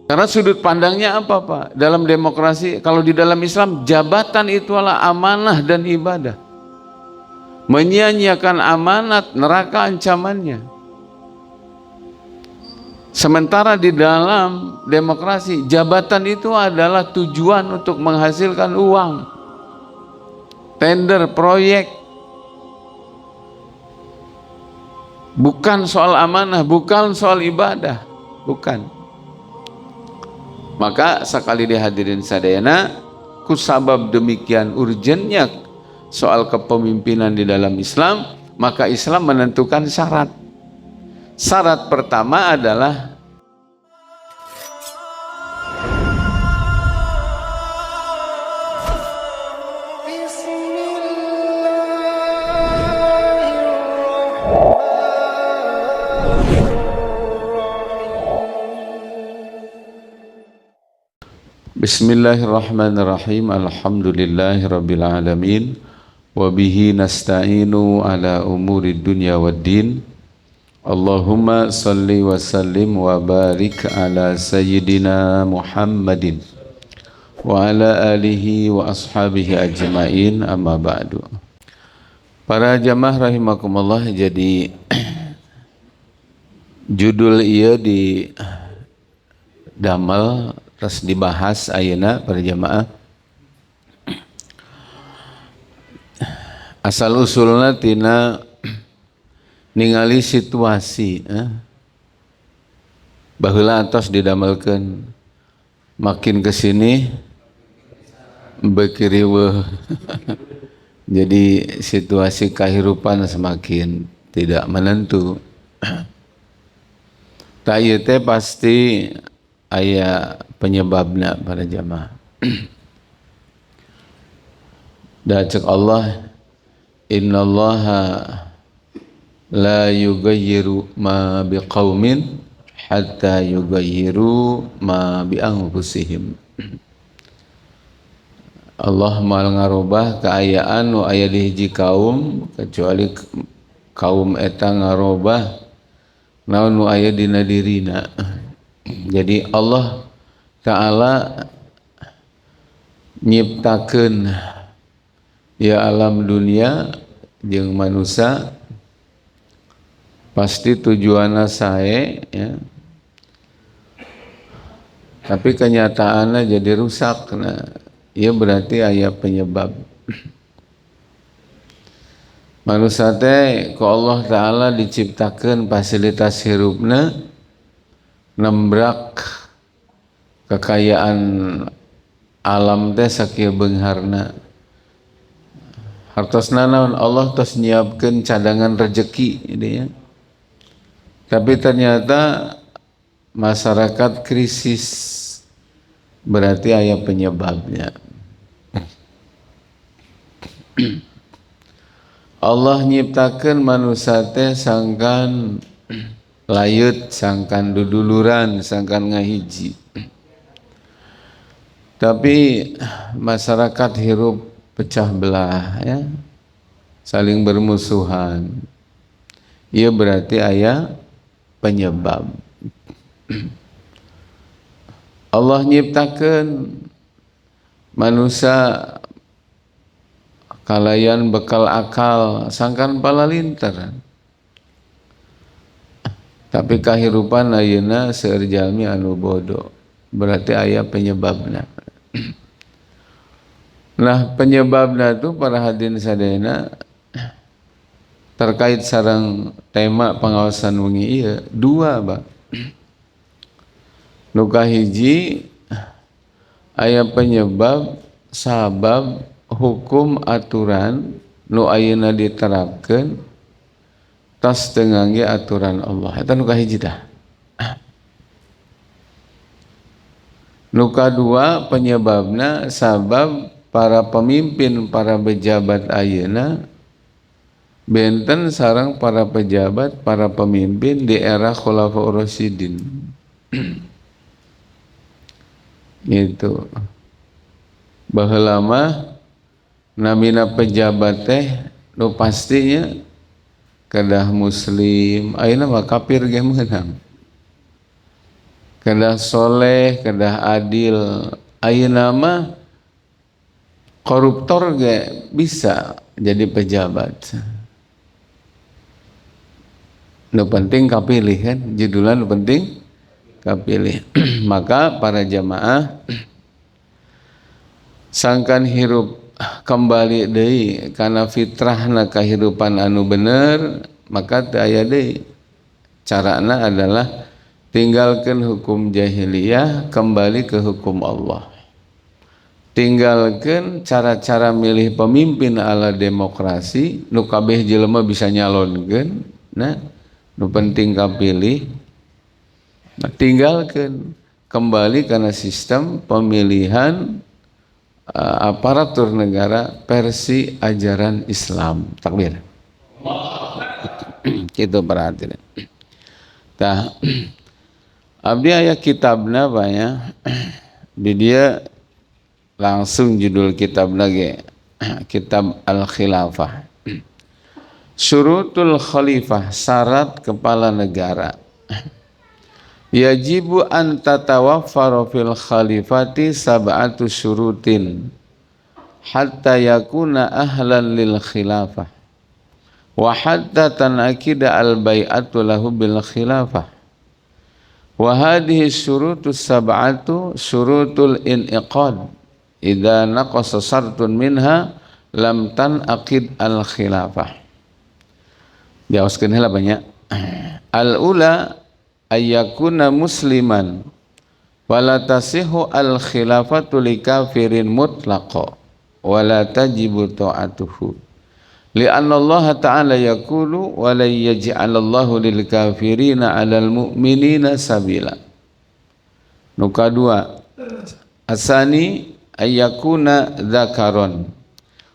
Karena sudut pandangnya apa Pak? Dalam demokrasi, kalau di dalam Islam, jabatan itu adalah amanah dan ibadah. Menyia-nyiakan amanat, neraka ancamannya. Sementara di dalam demokrasi, jabatan itu adalah tujuan untuk menghasilkan uang. Tender, proyek. Bukan soal amanah, bukan soal ibadah. Bukan. Maka sekali dihadirin sadayana, kusabab demikian urgennya soal kepemimpinan di dalam Islam, maka Islam menentukan syarat. Syarat pertama adalah Bismillahirrahmanirrahim. Alhamdulillahirabbil alamin. Wa bihi nasta'inu ala umuri dunya waddin. Allahumma salli wa sallim wa barik ala sayyidina Muhammadin wa ala alihi wa ashabihi ajma'in, amma ba'du. Para jamaah rahimakumullah, jadi judul ieu di damel terus dibahas ayeuna para jamaah. Asal usulna tina ningali situasi baheula antos didamelkeun, makin kesini bekiriweuh. Jadi situasi kehidupan semakin tidak menentu. Ta ieu teh pasti aya penyebabna para jamaah. Da cek Allah, innallaha la yughayyiru ma biqaumin hatta yughayyiru ma bi anfusihim. Allah mal ngarobah keayaan nu aya di hiji kaum kecuali kaum eta ngarobah naon nu aya dina dirina. Jadi Allah Ta'ala nyiptakeun ya alam dunia jeung manusia pasti tujuanna sae ya. Tapi kenyataannya jadi rusak. Nah, ieu berarti aya penyebab. Manusia teh ku Allah Ta'ala diciptakeun fasilitas hirupna nembrak kekayaan alam teh sakieu beungharna. Hartosna naon Allah tos nyiapkeun cadangan rezeki gitu ya. Tapi ternyata masyarakat krisis, berarti aya penyebabnya. Allah nyiptakeun manusia teh sangkan layut, sangkan duduluran, sangkan ngahiji. Tapi masyarakat hirup pecah belah ya, saling bermusuhan. Ia berarti aya penyebab. Allah nyiptakeun manusia kalayan bekal akal, sangkan palalinter. Tapi kahirupan ayeuna seueur jalmi anu bodoh, berarti aya penyebabna. Nah, penyebabna itu para hadirin sadayana terkait sareng tema pengawasan wengi ieu dua, Pak. Nu kahiji aya penyebab sabab hukum aturan nu ayeuna diterapkeun tas teu ngangge aturan Allah. Eta nu kahiji tah. Nu kadua penyebabna sabab para pemimpin, para pejabat ayeuna benten sareng para pejabat, para pemimpin di era Khulafaur Rasyidin. Gitu. Baheula mah namina pejabat teh nu pastinya kedah muslim, ayeuna mah kafir ge meunang. kedah soleh, kedah adil. Ayeuna mah koruptor ge bisa jadi pejabat. Nu penting kapilih kan, judulnya nu penting kapilih. Maka para jamaah sangkan hirup kembali deui kana fitrahna kehidupan anu bener, maka teu aya deui. Carana adalah tinggalkan hukum jahiliyah, kembali ke hukum Allah. Tinggalkan cara-cara milih pemimpin ala demokrasi, nu kabeh jelema bisa nyalonkeun. Nah, nu penting kapilih. Nah, tinggalkan kembali karena sistem pemilihan aparatur negara versi ajaran Islam. Takbir. Gitu perhatian. Tah, abdi aya kitabna banyak. Di dia langsung judul kitabna ge Kitab Al-Khilafah. Syurutul Khalifah, syarat kepala negara. Yajibu an tatawaffara fil khalifati sab'atu syurutin hatta yakuna ahlan lil khilafah wa hatta tanakida al bai'atu lahu bil khilafah wa hadhihi syurutus sab'atu syurutul inqad idza naqasa sartun minha lam tanaqid al khilafah. Diaoskeun heula banyak. Al ula ayyakuna musliman wala tasihu al khilafatu li kafirin mutlaqa wala tajibu ta'atuhu li'anna Allah ta'ala yaqulu wa la yaj'alallahu lil kafirina 'alal mu'minina sabila. Nu kadua asani ayyakuna dzakaron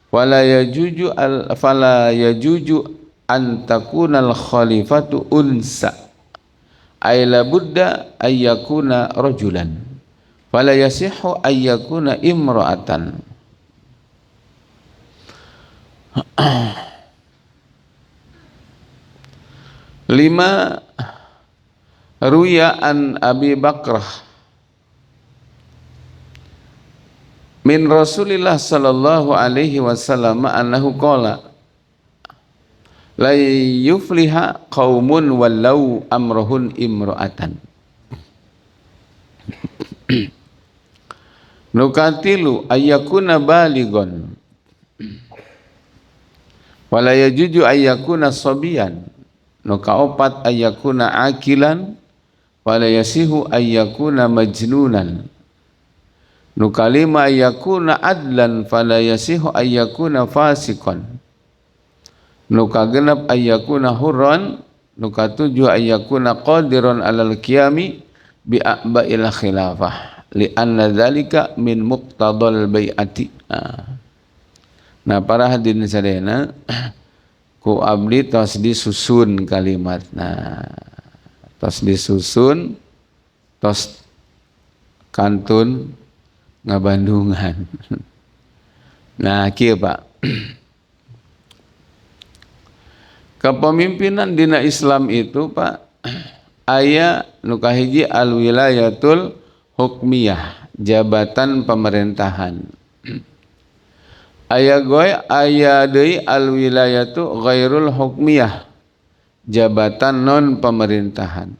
wala yajuju fala yajuju an takunal khalifatu unsa ay la budda ayyakuna rajulan fala yasihhu ayyakuna imra'atan. Lima ruya an Abi Bakrah min Rasulillah sallallahu alaihi wasallam annahu qala la yufliha qaumun wallau amrohun imro'atan. Nukatilu ayyakuna baligon wala yajuju ayyakuna sabiyan. Nukaopat ayyakuna akilan wala yasihu ayyakuna majnunan. Nukalima ayyakuna adlan fala yasihu ayyakuna fasikon. Nukagenap ayyakuna hurran. Nukatuju ayyakuna qadiran alal qiyami bi a'ba'il khilafah li'anna dzalika min muqtadal bai'ati. Nah, para hadirin sadayana, ku abdi tos disusun kalimat. Nah, tos disusun, tos kantun ngabandungan. Nah, kieu Pak. Kepemimpinan dina Islam itu Pak aya nu kahiji al wilayatul hukmiyah, jabatan pemerintahan. Aya goy aya deui al wilayatu ghairul hukmiyah, jabatan non pemerintahan.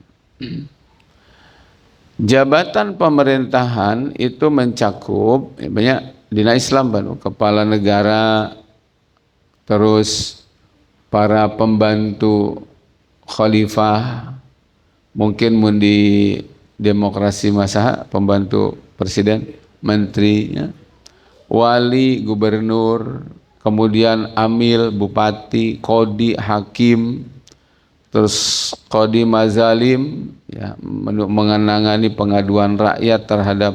Jabatan pemerintahan itu mencakup banyak dina Islam baru kepala negara, terus para pembantu khalifah, mungkin mun di demokrasi masa pembantu presiden, menterinya, wali, gubernur, kemudian amil, bupati, kodi, hakim, terus kodi mazalim, ya, mengenangani pengaduan rakyat terhadap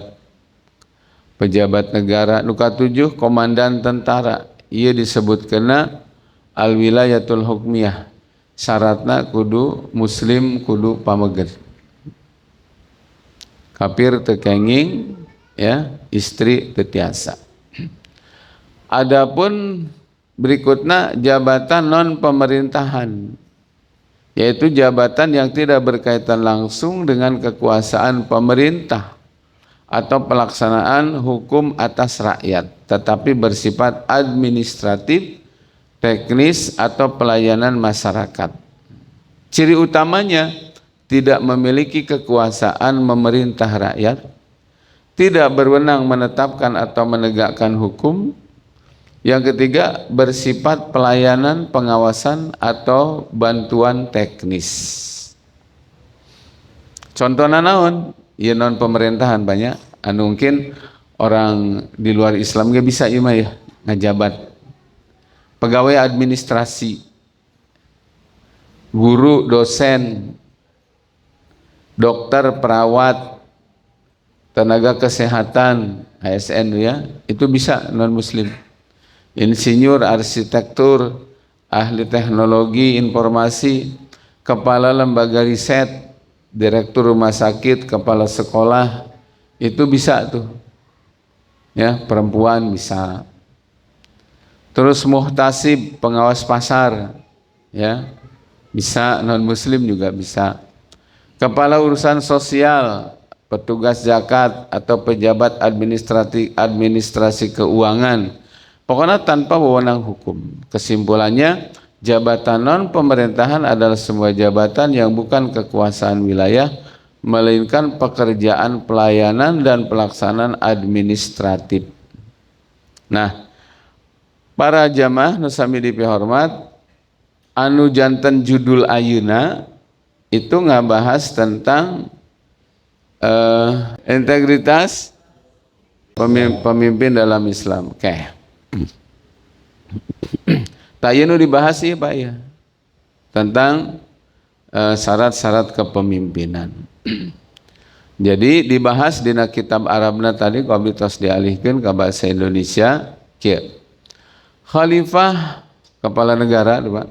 pejabat negara. Nu katujuh komandan tentara, ieu disebutkeuna al wilayatul hukmiyah, syaratna kudu muslim, kudu pameger, kafir teu kenging, ya, istri teu tiasa. Adapun berikutnya jabatan non pemerintahan, yaitu jabatan yang tidak berkaitan langsung dengan kekuasaan pemerintah atau pelaksanaan hukum atas rakyat, tetapi bersifat administratif, teknis, atau pelayanan masyarakat. Ciri utamanya tidak memiliki kekuasaan memerintah rakyat, tidak berwenang menetapkan atau menegakkan hukum. Yang ketiga, bersifat pelayanan, pengawasan, atau bantuan teknis. Contohnya naon? Ya non pemerintahan banyak. Anu mungkin orang di luar Islam gak bisa ieu mah ya ngajabat. Pegawai administrasi, guru, dosen, dokter, perawat, tenaga kesehatan, ASN ya, itu bisa non muslim. Insinyur, arsitektur, ahli teknologi informasi, kepala lembaga riset, direktur rumah sakit, kepala sekolah, itu bisa tuh. Ya, perempuan bisa. Terus muhtasib, pengawas pasar, ya. Bisa, non muslim juga bisa. Kepala urusan sosial, petugas zakat atau pejabat administrasi keuangan. Pokoknya tanpa wewenang hukum. Kesimpulannya, jabatan non pemerintahan adalah semua jabatan yang bukan kekuasaan wilayah, melainkan pekerjaan pelayanan dan pelaksanaan administratif. Nah, para jamaah nu sami dipihormat, anu janten judul ayeuna itu ngabahas tentang integritas pemimpin dalam Islam. Tayenu dibahas ya Pak ya tentang syarat-syarat kepemimpinan. Jadi dibahas di kitab Arabna tadi komunitas dialihkan ke bahasa Indonesia. Khalifah kepala negara Pak,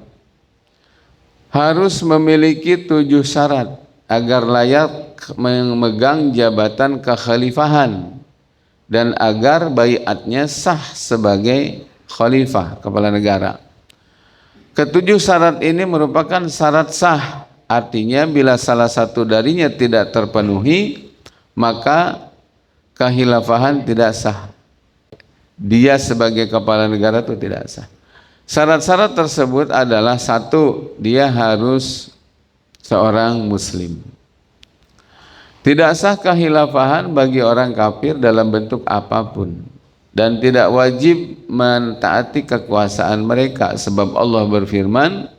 harus memiliki 7 syarat agar layak memegang jabatan kekhalifahan dan agar baiatnya sah sebagai khalifah kepala negara. Ketujuh syarat ini merupakan syarat sah, artinya bila salah satu darinya tidak terpenuhi maka kekhilafahan tidak sah. Dia sebagai kepala negara itu tidak sah. Syarat-syarat tersebut adalah: 1, dia harus seorang muslim. Tidak sah kekhilafahan bagi orang kafir dalam bentuk apapun, dan tidak wajib mentaati kekuasaan mereka, sebab Allah berfirman,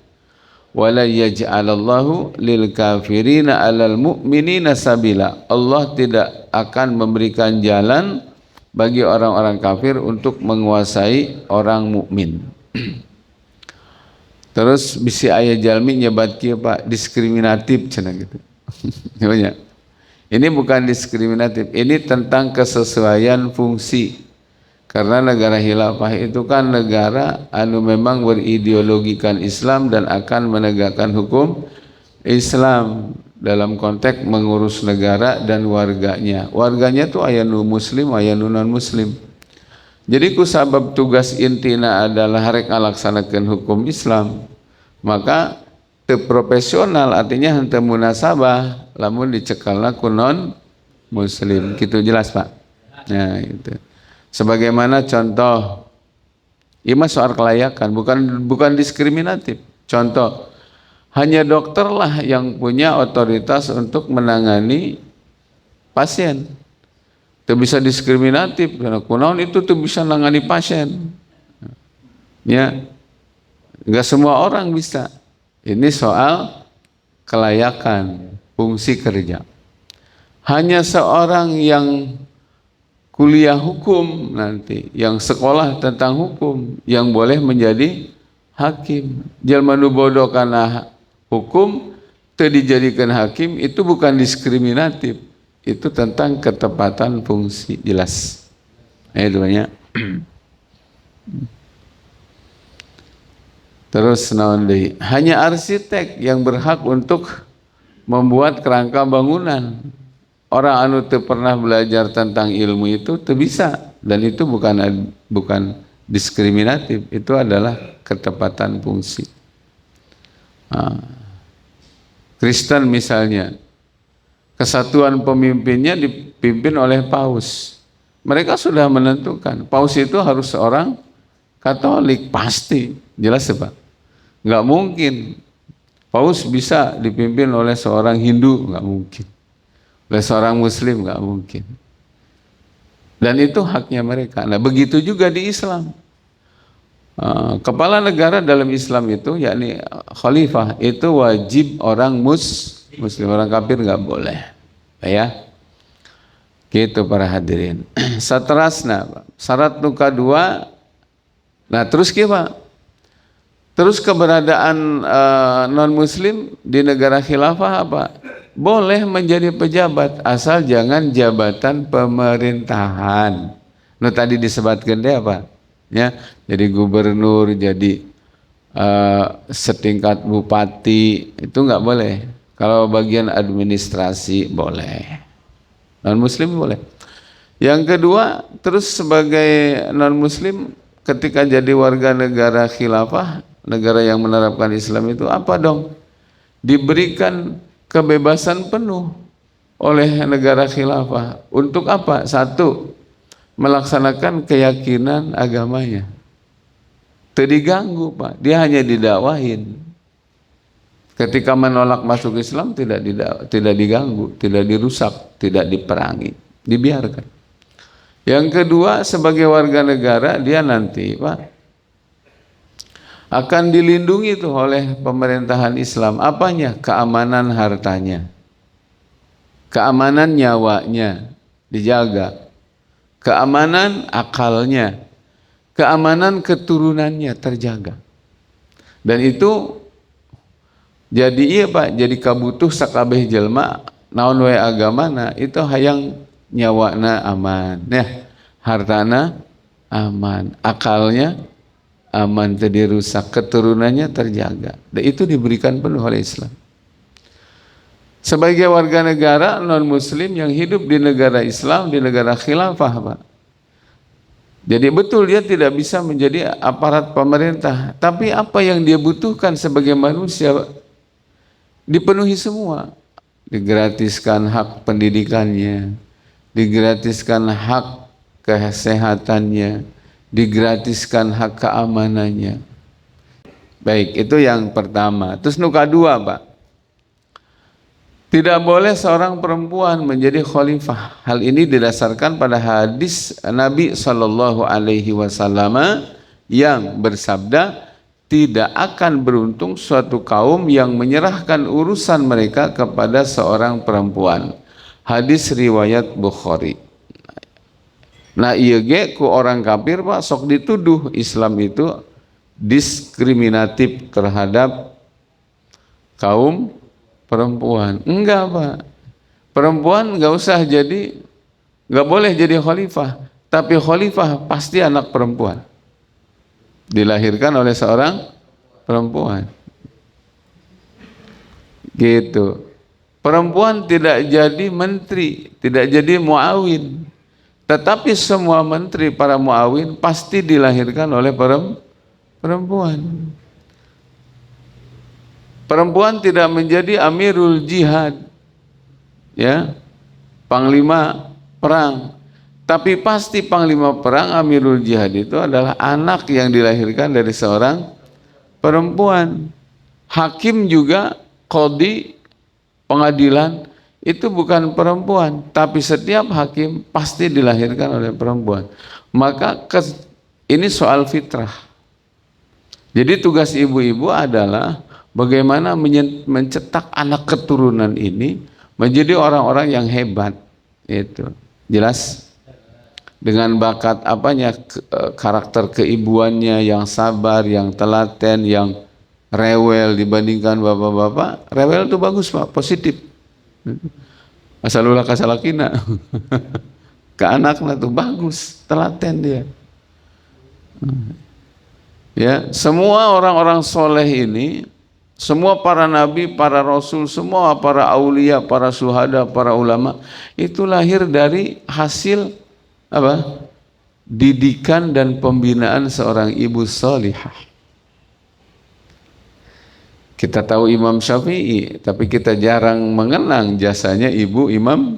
wala yaj'alallahu lil kafirina 'alal mu'minina sabila. Allah tidak akan memberikan jalan bagi orang-orang kafir untuk menguasai orang mukmin. Terus bisi aya jalmi nyebat kieu Pak diskriminatif cenah gitu. Ini bukan diskriminatif, ini tentang kesesuaian fungsi. Karena negara khilafah itu kan negara anu memang berideologikan Islam dan akan menegakkan hukum Islam dalam konteks mengurus negara dan warganya. Warganya tuh aya nu muslim, aya nu non muslim. Jadi kusabab tugas intina adalah rek ngalaksanakeun hukum Islam, maka teu profesional artinya henteu munasabah lamun dicekalna ku non muslim. Gitu jelas Pak. Nah itu. Sebagaimana contoh, ini soal kelayakan, bukan diskriminatif. Contoh, hanya dokter lah yang punya otoritas untuk menangani pasien. Itu bisa diskriminatif karena kunaon itu tuh bisa menangani pasien. Ya, nggak semua orang bisa. Ini soal kelayakan, fungsi kerja. Hanya seorang yang kuliah hukum nanti, yang sekolah tentang hukum, yang boleh menjadi hakim. Jalma nu bodoh kana hukum teu dijadikan hakim, itu bukan diskriminatif, itu tentang ketepatan fungsi, jelas. Itu banyak. Terus naon deui? Hanya arsitek yang berhak untuk membuat kerangka bangunan. Orang anu teu pernah belajar tentang ilmu itu teu bisa, dan itu bukan diskriminatif, itu adalah ketepatan fungsi. Kristen misalnya, kesatuan pemimpinnya dipimpin oleh paus. Mereka sudah menentukan, paus itu harus seorang Katolik, pasti. Jelas ya Pak? Nggak mungkin paus bisa dipimpin oleh seorang Hindu, nggak mungkin. Oleh seorang Muslim, nggak mungkin. Dan itu haknya mereka. Nah begitu juga di Islam. Kepala negara dalam Islam itu, yakni khalifah, itu wajib orang Muslim, orang kafir nggak boleh. Ya, gitu para hadirin. Satrasna, syarat nuka dua. Nah terus gimana? Terus keberadaan non-muslim di negara khilafah apa? Boleh menjadi pejabat, asal jangan jabatan pemerintahan. Nah tadi disebutkan deh apa? Ya, jadi gubernur, jadi setingkat bupati, itu nggak boleh. Kalau bagian administrasi boleh. Non-muslim boleh. Yang kedua, terus sebagai non-muslim ketika jadi warga negara khilafah, negara yang menerapkan Islam itu apa dong? Diberikan kebebasan penuh oleh negara khilafah. Untuk apa? Satu, melaksanakan keyakinan agamanya. Tidak diganggu Pak, dia hanya didakwahin. Ketika menolak masuk Islam tidak diganggu, tidak dirusak, tidak diperangi, dibiarkan. Yang kedua, sebagai warga negara dia nanti Pak akan dilindungi tuh oleh pemerintahan Islam. Apanya? Keamanan hartanya, keamanan nyawanya dijaga, keamanan akalnya, keamanan keturunannya terjaga. Dan itu jadi iya Pak, jadi kabutuh sakabeh jelma naon wae agamana itu hayang nyawana aman, ya, hartana aman, akalnya aman, tidak rusak, keturunannya terjaga. Dan itu diberikan penuh oleh Islam. Sebagai warga negara non-muslim yang hidup di negara Islam, di negara khilafah Pak, jadi betul dia tidak bisa menjadi aparat pemerintah, tapi apa yang dia butuhkan sebagai manusia dipenuhi semua. Digratiskan hak pendidikannya, digratiskan hak kesehatannya, digratiskan hak keamanannya. Baik, itu yang pertama. Terus nuka dua Pak, tidak boleh seorang perempuan menjadi khalifah. Hal ini didasarkan pada hadis Nabi SAW yang bersabda, tidak akan beruntung suatu kaum yang menyerahkan urusan mereka kepada seorang perempuan. Hadis riwayat Bukhari. Nah iya ge ku orang kafir Pak sok dituduh Islam itu diskriminatif terhadap kaum perempuan. Enggak Pak, perempuan enggak usah jadi, enggak boleh jadi khalifah, tapi khalifah pasti anak perempuan, dilahirkan oleh seorang perempuan. Gitu. Perempuan tidak jadi menteri, tidak jadi muawin, tetapi semua menteri, para muawin pasti dilahirkan oleh perempuan. Perempuan tidak menjadi amirul jihad, ya, panglima perang, tapi pasti panglima perang, amirul jihad itu adalah anak yang dilahirkan dari seorang perempuan. Hakim juga, qadhi, pengadilan itu bukan perempuan, tapi setiap hakim pasti dilahirkan oleh perempuan. Maka ini soal fitrah. Jadi tugas ibu-ibu adalah bagaimana mencetak anak keturunan ini menjadi orang-orang yang hebat. Itu jelas, dengan bakat apanya, karakter keibuannya yang sabar, yang telaten, yang rewel. Dibandingkan bapak-bapak, rewel itu bagus Pak, positif. Asal ulah kasalakina ke anaknya tuh bagus, telaten dia. Ya, semua orang-orang soleh ini, semua para nabi, para rasul, semua para aulia, para syuhada, para ulama itu lahir dari hasil apa? Didikan dan pembinaan seorang ibu salihah. Kita tahu Imam Syafi'i, tapi kita jarang mengenang jasanya ibu Imam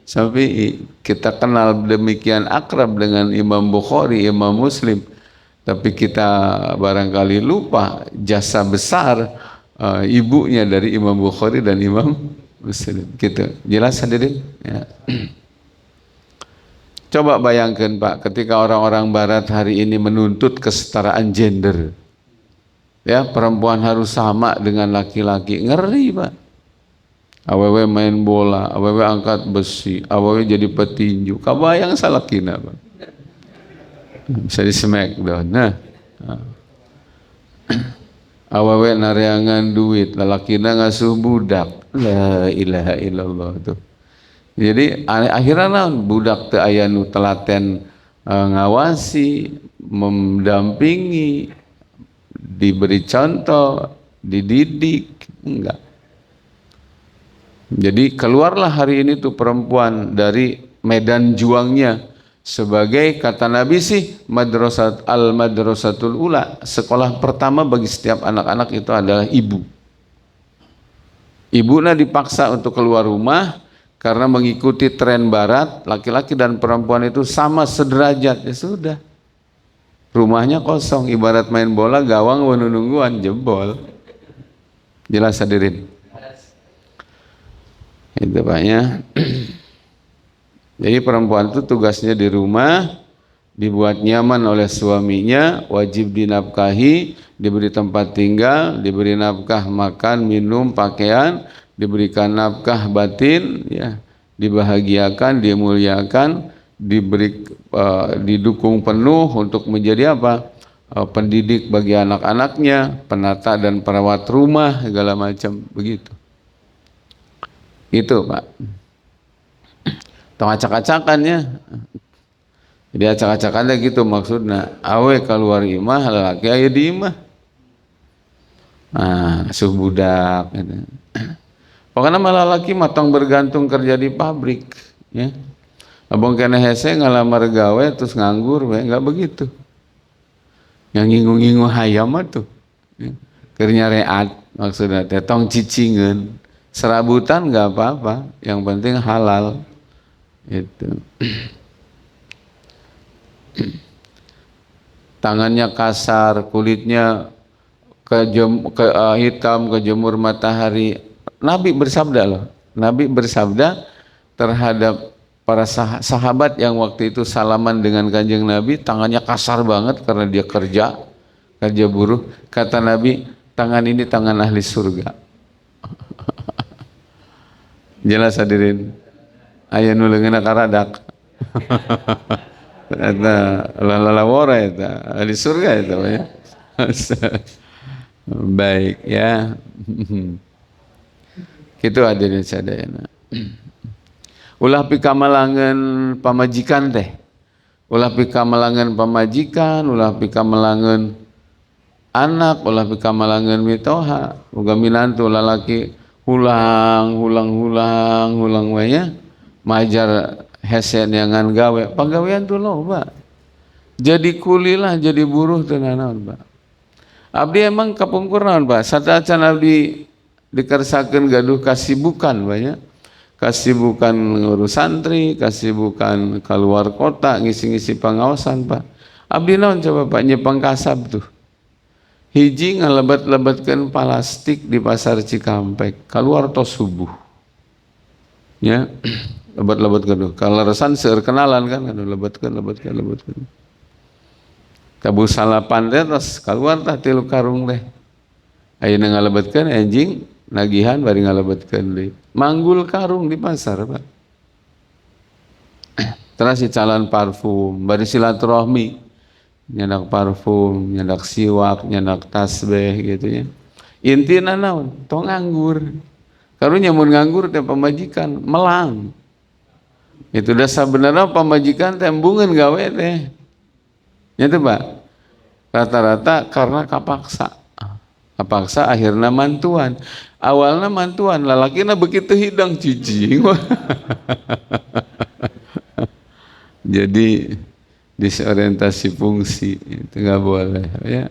Syafi'i. Kita kenal demikian akrab dengan Imam Bukhari, Imam Muslim, tapi kita barangkali lupa jasa besar ibunya dari Imam Bukhari dan Imam Muslim. Gitu. Jelas hadirin? Ya. Coba bayangkan Pak, ketika orang-orang Barat hari ini menuntut kesetaraan gender, ya perempuan harus sama dengan laki-laki, ngeri Pak. Awewe main bola, awewe angkat besi, awewe jadi petinju, kabayang salah kina Pak. Bisa di smackdown. Nah, awewe nareangan duit, lalakina ngasuh budak, la ilaha illallah tuh. Jadi akhirnya naon budak teu aya nu telaten ngawasi, mendampingi, diberi contoh, dididik, enggak. Jadi keluarlah hari ini tuh perempuan dari medan juangnya sebagai kata Nabi sih madrasatul ula, sekolah pertama bagi setiap anak-anak itu adalah ibu. Ibunya dipaksa untuk keluar rumah karena mengikuti tren barat, laki-laki dan perempuan itu sama sederajat, ya sudah. Rumahnya kosong, ibarat main bola, gawang nungguan jebol. Jelas hadirin? Itu Pak ya. Jadi perempuan itu tugasnya di rumah, dibuat nyaman oleh suaminya, wajib dinafkahi, diberi tempat tinggal, diberi nafkah makan, minum, pakaian, diberikan nafkah batin, ya, dibahagiakan, dimuliakan, didukung penuh untuk menjadi apa? Pendidik bagi anak-anaknya, penata dan perawat rumah, segala macam begitu. Itu Pak. Tong acak-acakannya. Jadi acak-acakannya gitu maksudnya. Awe keluar imah, lelaki aya di imah. Nah, asuh budak gitu. Pokoknya malah laki matang bergantung kerja di pabrik, ya. Abang kena hese ngalamar gawe terus nganggur, enggak begitu. Yang ngingu-ngingu hayam tuh, ya. Keur nyareat maksudnya teh tong cicingeun. Serabutan enggak apa-apa, yang penting halal. Itu. Tangannya kasar, kulitnya hitam kejemur matahari. Nabi bersabda loh, Nabi bersabda terhadap para sahabat yang waktu itu salaman dengan kanjeng Nabi, tangannya kasar banget karena dia kerja buruh. Kata Nabi, tangan ini tangan ahli surga. Jelas hadirin. Aya nu leungeunna karadak. Eta lalawara eta ahli surga eta ya. Baik ya. Kitu hadirin sadayana. Ulah pikamalangan pamajikan teh. Ulah pikamalangan pamajikan, ulah pikamalangan anak, ulah pikamalangan mitoha, boga minantu lalaki hulang we nya. Majar hese neangan gawe, pagawean tuh loba. Jadi kulilah, jadi buruh teu naon, Pak. Abdi emang kapungkur naon, Pak? Sataacan abdi dikersakeun gaduh kasibukan banyak. Kasibukan ngurus santri, kasibukan keluar kota, ngisi-ngisi pengawasan, Pak. Abdi naon coba Pak nyepang kasab tuh. Hiji ngalebat-lebatkeun plastik di pasar Cikampek, keluar tos subuh. Ya, lebat-lebat gaduh. Kaleresan seueur kenalan kan, lebatkeun. Tabu salapan teh tos keluar tah 3 karung teh. Ayeuna ngalebatkeun anjing nagihan bari ngalebatkeun deui. Manggul karung di pasar, Pak. Terus si calan parfum, bari silaturahmi, nyandak parfum, nyandak siwak, nyandak tasbih gitu ya. Intina naon? Tong nganggur. Karunya mun nganggur teh pamajikan melang. Itu dah sabenerna pamajikan teh embungeun gawe teh. Nya teh, Pak. Rata-rata karena kapaksa. Kapaksa akhirnya mantuan. Awalnya mantuan, lalakina begitu hidang cicing. Jadi disorientasi fungsi itu nggak boleh ya.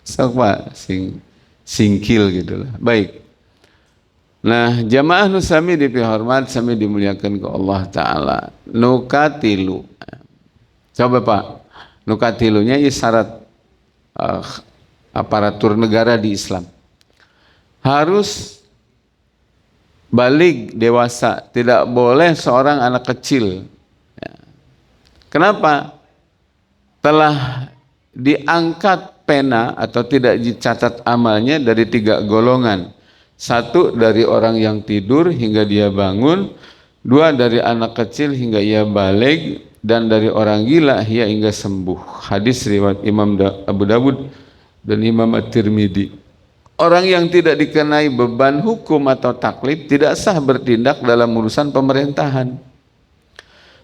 Sok Pak sing singkil gitulah. Baik. Nah, jamaah nu sami dipihormat, sami dimuliakan ke Allah Ta'ala. Nukatilu. Coba Pak, nukatilunya syarat aparatur negara di Islam. Harus balik dewasa, tidak boleh seorang anak kecil. Kenapa? Telah diangkat pena atau tidak dicatat amalnya dari 3 golongan. 1 dari orang yang tidur hingga dia bangun, 2 dari anak kecil hingga ia balik, dan dari orang gila hingga sembuh. Hadis riwayat Imam Abu Dawud dan Imam At-Tirmidzi. Orang yang tidak dikenai beban hukum atau taklif tidak sah bertindak dalam urusan pemerintahan.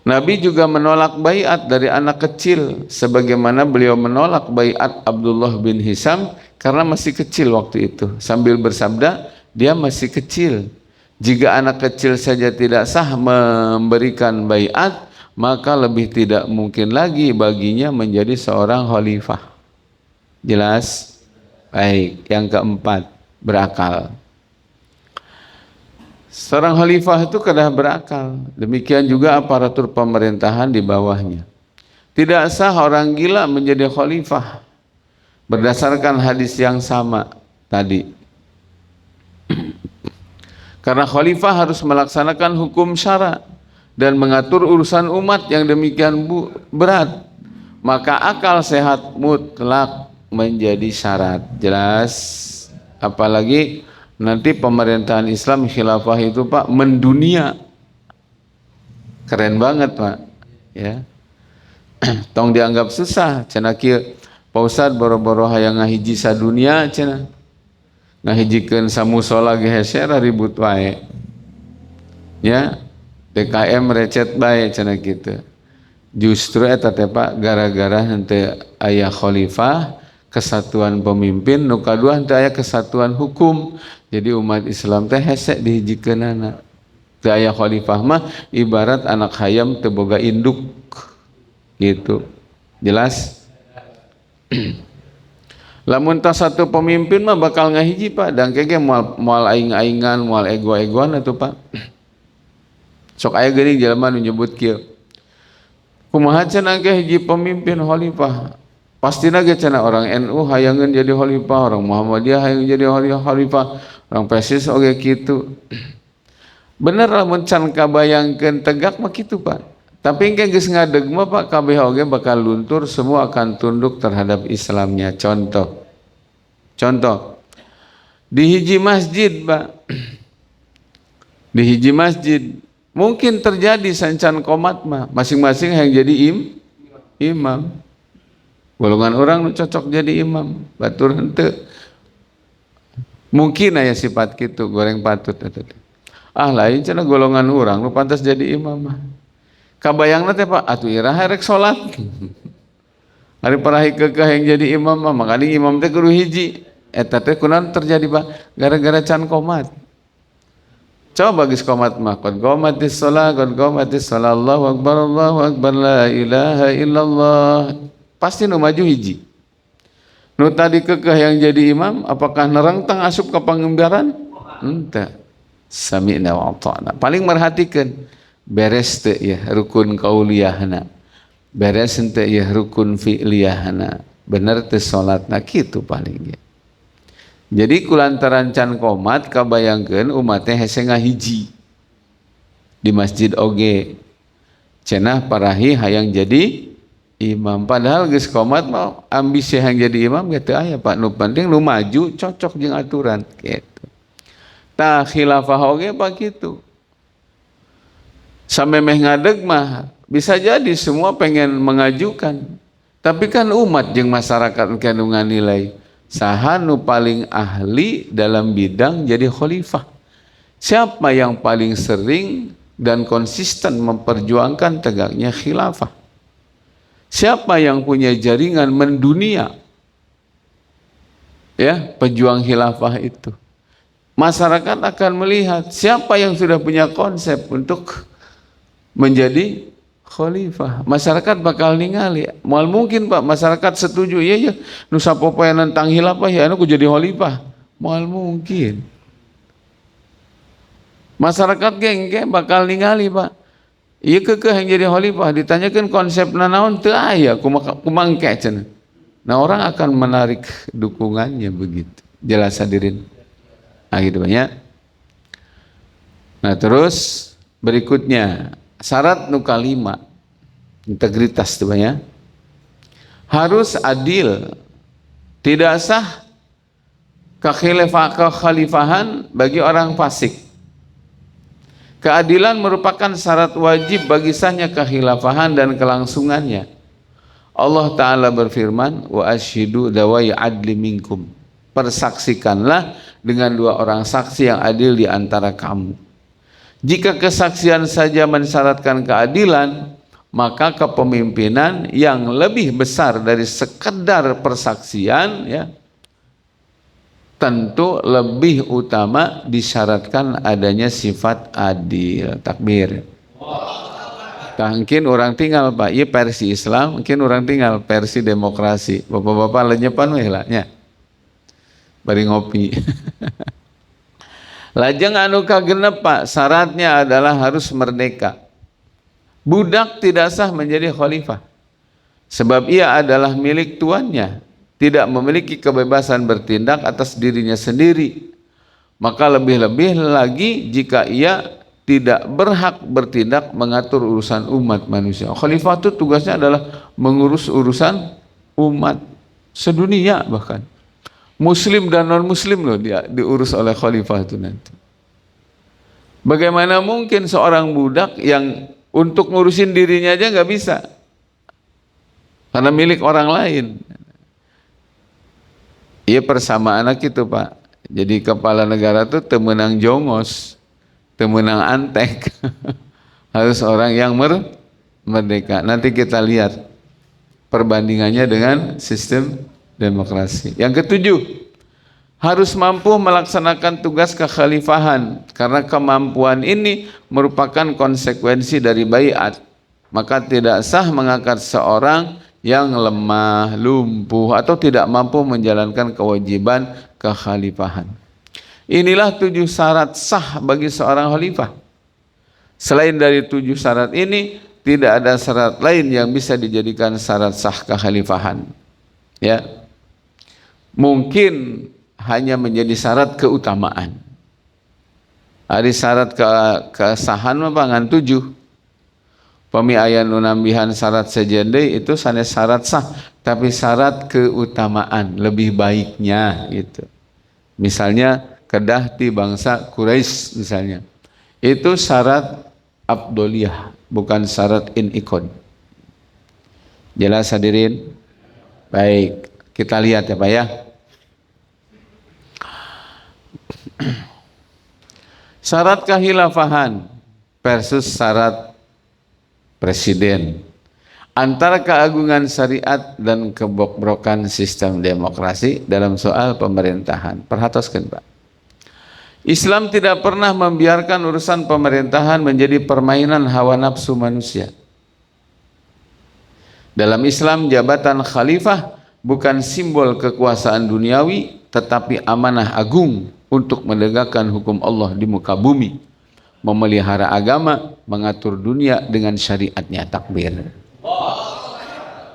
Nabi juga menolak baiat dari anak kecil, sebagaimana beliau menolak baiat Abdullah bin Hisam karena masih kecil waktu itu, sambil bersabda, dia masih kecil. Jika anak kecil saja tidak sah memberikan baiat, maka lebih tidak mungkin lagi baginya menjadi seorang khalifah. Jelas? Baik, yang keempat, berakal. Seorang khalifah itu kedah berakal. Demikian juga aparatur pemerintahan di bawahnya. Tidak sah orang gila menjadi khalifah. Berdasarkan hadis yang sama tadi. Karena khalifah harus melaksanakan hukum syara dan mengatur urusan umat yang demikian berat, maka akal sehat mutlak menjadi syarat. Jelas? Apalagi nanti pemerintahan Islam khilafah itu Pak mendunia. Keren banget Pak. Ya. Tong dianggap susah. Cenah kieu Pak Ustad boro-boro hayang ngahiji sadunia cenah. Ngahijikeun samusola ge hese ribut wae. Ya. DKM recet bae cenah kitu. Justru eta teh Pak gara-gara henteu aya khalifah, kesatuan pemimpin, nu kadua henteu aya kesatuan hukum. Jadi umat Islam teh hese dihijikeunana. Teu aya khalifah mah ibarat anak hayam teu boga induk. Gitu. Jelas? Lamun tas satu pemimpin mah bakal ngahiji Pak, dan kege moal aing-aingan, moal ego-egoan atuh Pak. Sok aya geuning jelema nu nyebut kieu. Kumaha cenah ge hiji pemimpin khalifah? Pastina ge cenah orang NU hayangeun jadi khalifah, orang Muhammadiyah hayang jadi khalifah, orang PSIS oge kitu. Bener lamun can kabayangkeun tegak mah kitu Pak. Tapi engke geus ngadeg mah Pak kabeh oge bakal luntur, semua akan tunduk terhadap Islamnya. Contoh. Di hiji masjid Pak. Di hiji masjid mungkin terjadi sancan komat mah, masing-masing yang jadi imam. Golongan orang nu cocok jadi imam, batur henteu. Mungkin aya sifat kitu, goreng patut eta teh. Lain cenah golongan urang nu pantas jadi imam mah. Kabayangna teh Pak, atuh iraha rek salat. Ari parahi keukeuh yang jadi imam mah, makanya imam teh kudu hiji. Eta teh kunaon terjadi Pak? Gara-gara can komat. Coba geus qomat mah qad qamatis shalah Allahu akbar la ilaha illallah. Pasti nu maju hiji. Nu tadi kekeh yang jadi imam apakah nerengtang asup ke pangembaran? Henteu. Sami'na wa ata'na. Paling merhatikeun beres teu ya rukun qauliyahna. Beres henteu ya rukun fi'liyahna. Bener teu salatna kitu paling ya. Jadi kulantaran can komat kabayangkeun umatnya hese ngahiji di masjid oge cenah parahi hayang jadi imam, padahal geus komat mah ambisi hayang jadi imam ge teu aya Pak, nu penting nu maju cocok jeung aturan kitu. Tah khilafah oge Pak kitu. Samemeh ngadeg mah bisa jadi semua pengen mengajukan, tapi kan umat jeung masyarakat kanu nganilai saha nu paling ahli dalam bidang jadi khalifah. Siapa yang paling sering dan konsisten memperjuangkan tegaknya khilafah? Siapa yang punya jaringan mendunia? Ya, pejuang khilafah itu. Masyarakat akan melihat siapa yang sudah punya konsep untuk menjadi khalifah. Masyarakat bakal ningali. Moal mungkin Pak masyarakat setuju, iya nu sapopoe nentang khilafah ya anu ku jadi khalifah. Moal mungkin. Masyarakat geng bakal ningali Pak. Ieu keukeuh yang jadi khalifah ditanyakan konsepna naon teu aya kumangke cenah. Nah orang akan menarik dukungannya begitu. Jelas hadirin. Nah gitu banyak. Nah terus berikutnya syarat nu kalima integritas tuh banyak. Harus adil. Tidak sah kekhalifahan bagi orang fasik. Keadilan merupakan syarat wajib bagi sahnya kekhilafahan dan kelangsungannya. Allah Ta'ala berfirman, wa ashidu dawai adli minkum. Persaksikanlah dengan dua orang saksi yang adil di antara kamu. Jika kesaksian saja mensyaratkan keadilan, maka kepemimpinan yang lebih besar dari sekedar persaksian, ya, tentu lebih utama disyaratkan adanya sifat adil. Takbir. Mungkin orang tinggal Pak, iya versi Islam, mungkin orang tinggal versi demokrasi. Bapak-bapak lenyepan weh lah nya. Bari ngopi. Lajeng anu kagenep Pak, syaratnya adalah harus merdeka. Budak tidak sah menjadi khalifah. Sebab ia adalah milik tuannya, tidak memiliki kebebasan bertindak atas dirinya sendiri. Maka lebih-lebih lagi jika ia tidak berhak bertindak mengatur urusan umat manusia. Khalifah itu tugasnya adalah mengurus urusan umat sedunia bahkan. Muslim dan non-muslim loh dia diurus oleh khalifah itu nanti. Bagaimana mungkin seorang budak yang untuk ngurusin dirinya aja nggak bisa? Karena milik orang lain. Iya persamaan itu Pak. Jadi kepala negara itu temenang jongos, temenang antek. Harus orang yang merdeka. Nanti kita lihat perbandingannya dengan sistem demokrasi. Yang ketujuh, harus mampu melaksanakan tugas kekhalifahan. Karena kemampuan ini merupakan konsekuensi dari baiat. Maka tidak sah mengangkat seorang yang lemah, lumpuh, atau tidak mampu menjalankan kewajiban kekhalifahan. Inilah 7 syarat sah bagi seorang khalifah. Selain dari 7 syarat ini, tidak ada syarat lain yang bisa dijadikan syarat sah kekhalifahan. Ya, mungkin hanya menjadi syarat keutamaan. Ada syarat kesahan apa ngan 7. Pami aya nu nambihan syarat sejendeui itu sanes syarat sah, tapi syarat keutamaan lebih baiknya gitu. Misalnya kedah ti bangsa Quraisy misalnya. Itu syarat afdoliyah, bukan syarat inikon. Jelas hadirin? Baik, kita lihat ya Pak ya. Syarat kekhilafahan versus syarat presiden. Antara keagungan syariat dan kebobrokan sistem demokrasi dalam soal pemerintahan. Perhatikan Pak. Islam tidak pernah membiarkan urusan pemerintahan menjadi permainan hawa nafsu manusia. Dalam Islam, jabatan khalifah bukan simbol kekuasaan duniawi, tetapi amanah agung untuk menegakkan hukum Allah di muka bumi, memelihara agama, mengatur dunia dengan syariatnya. Takbir.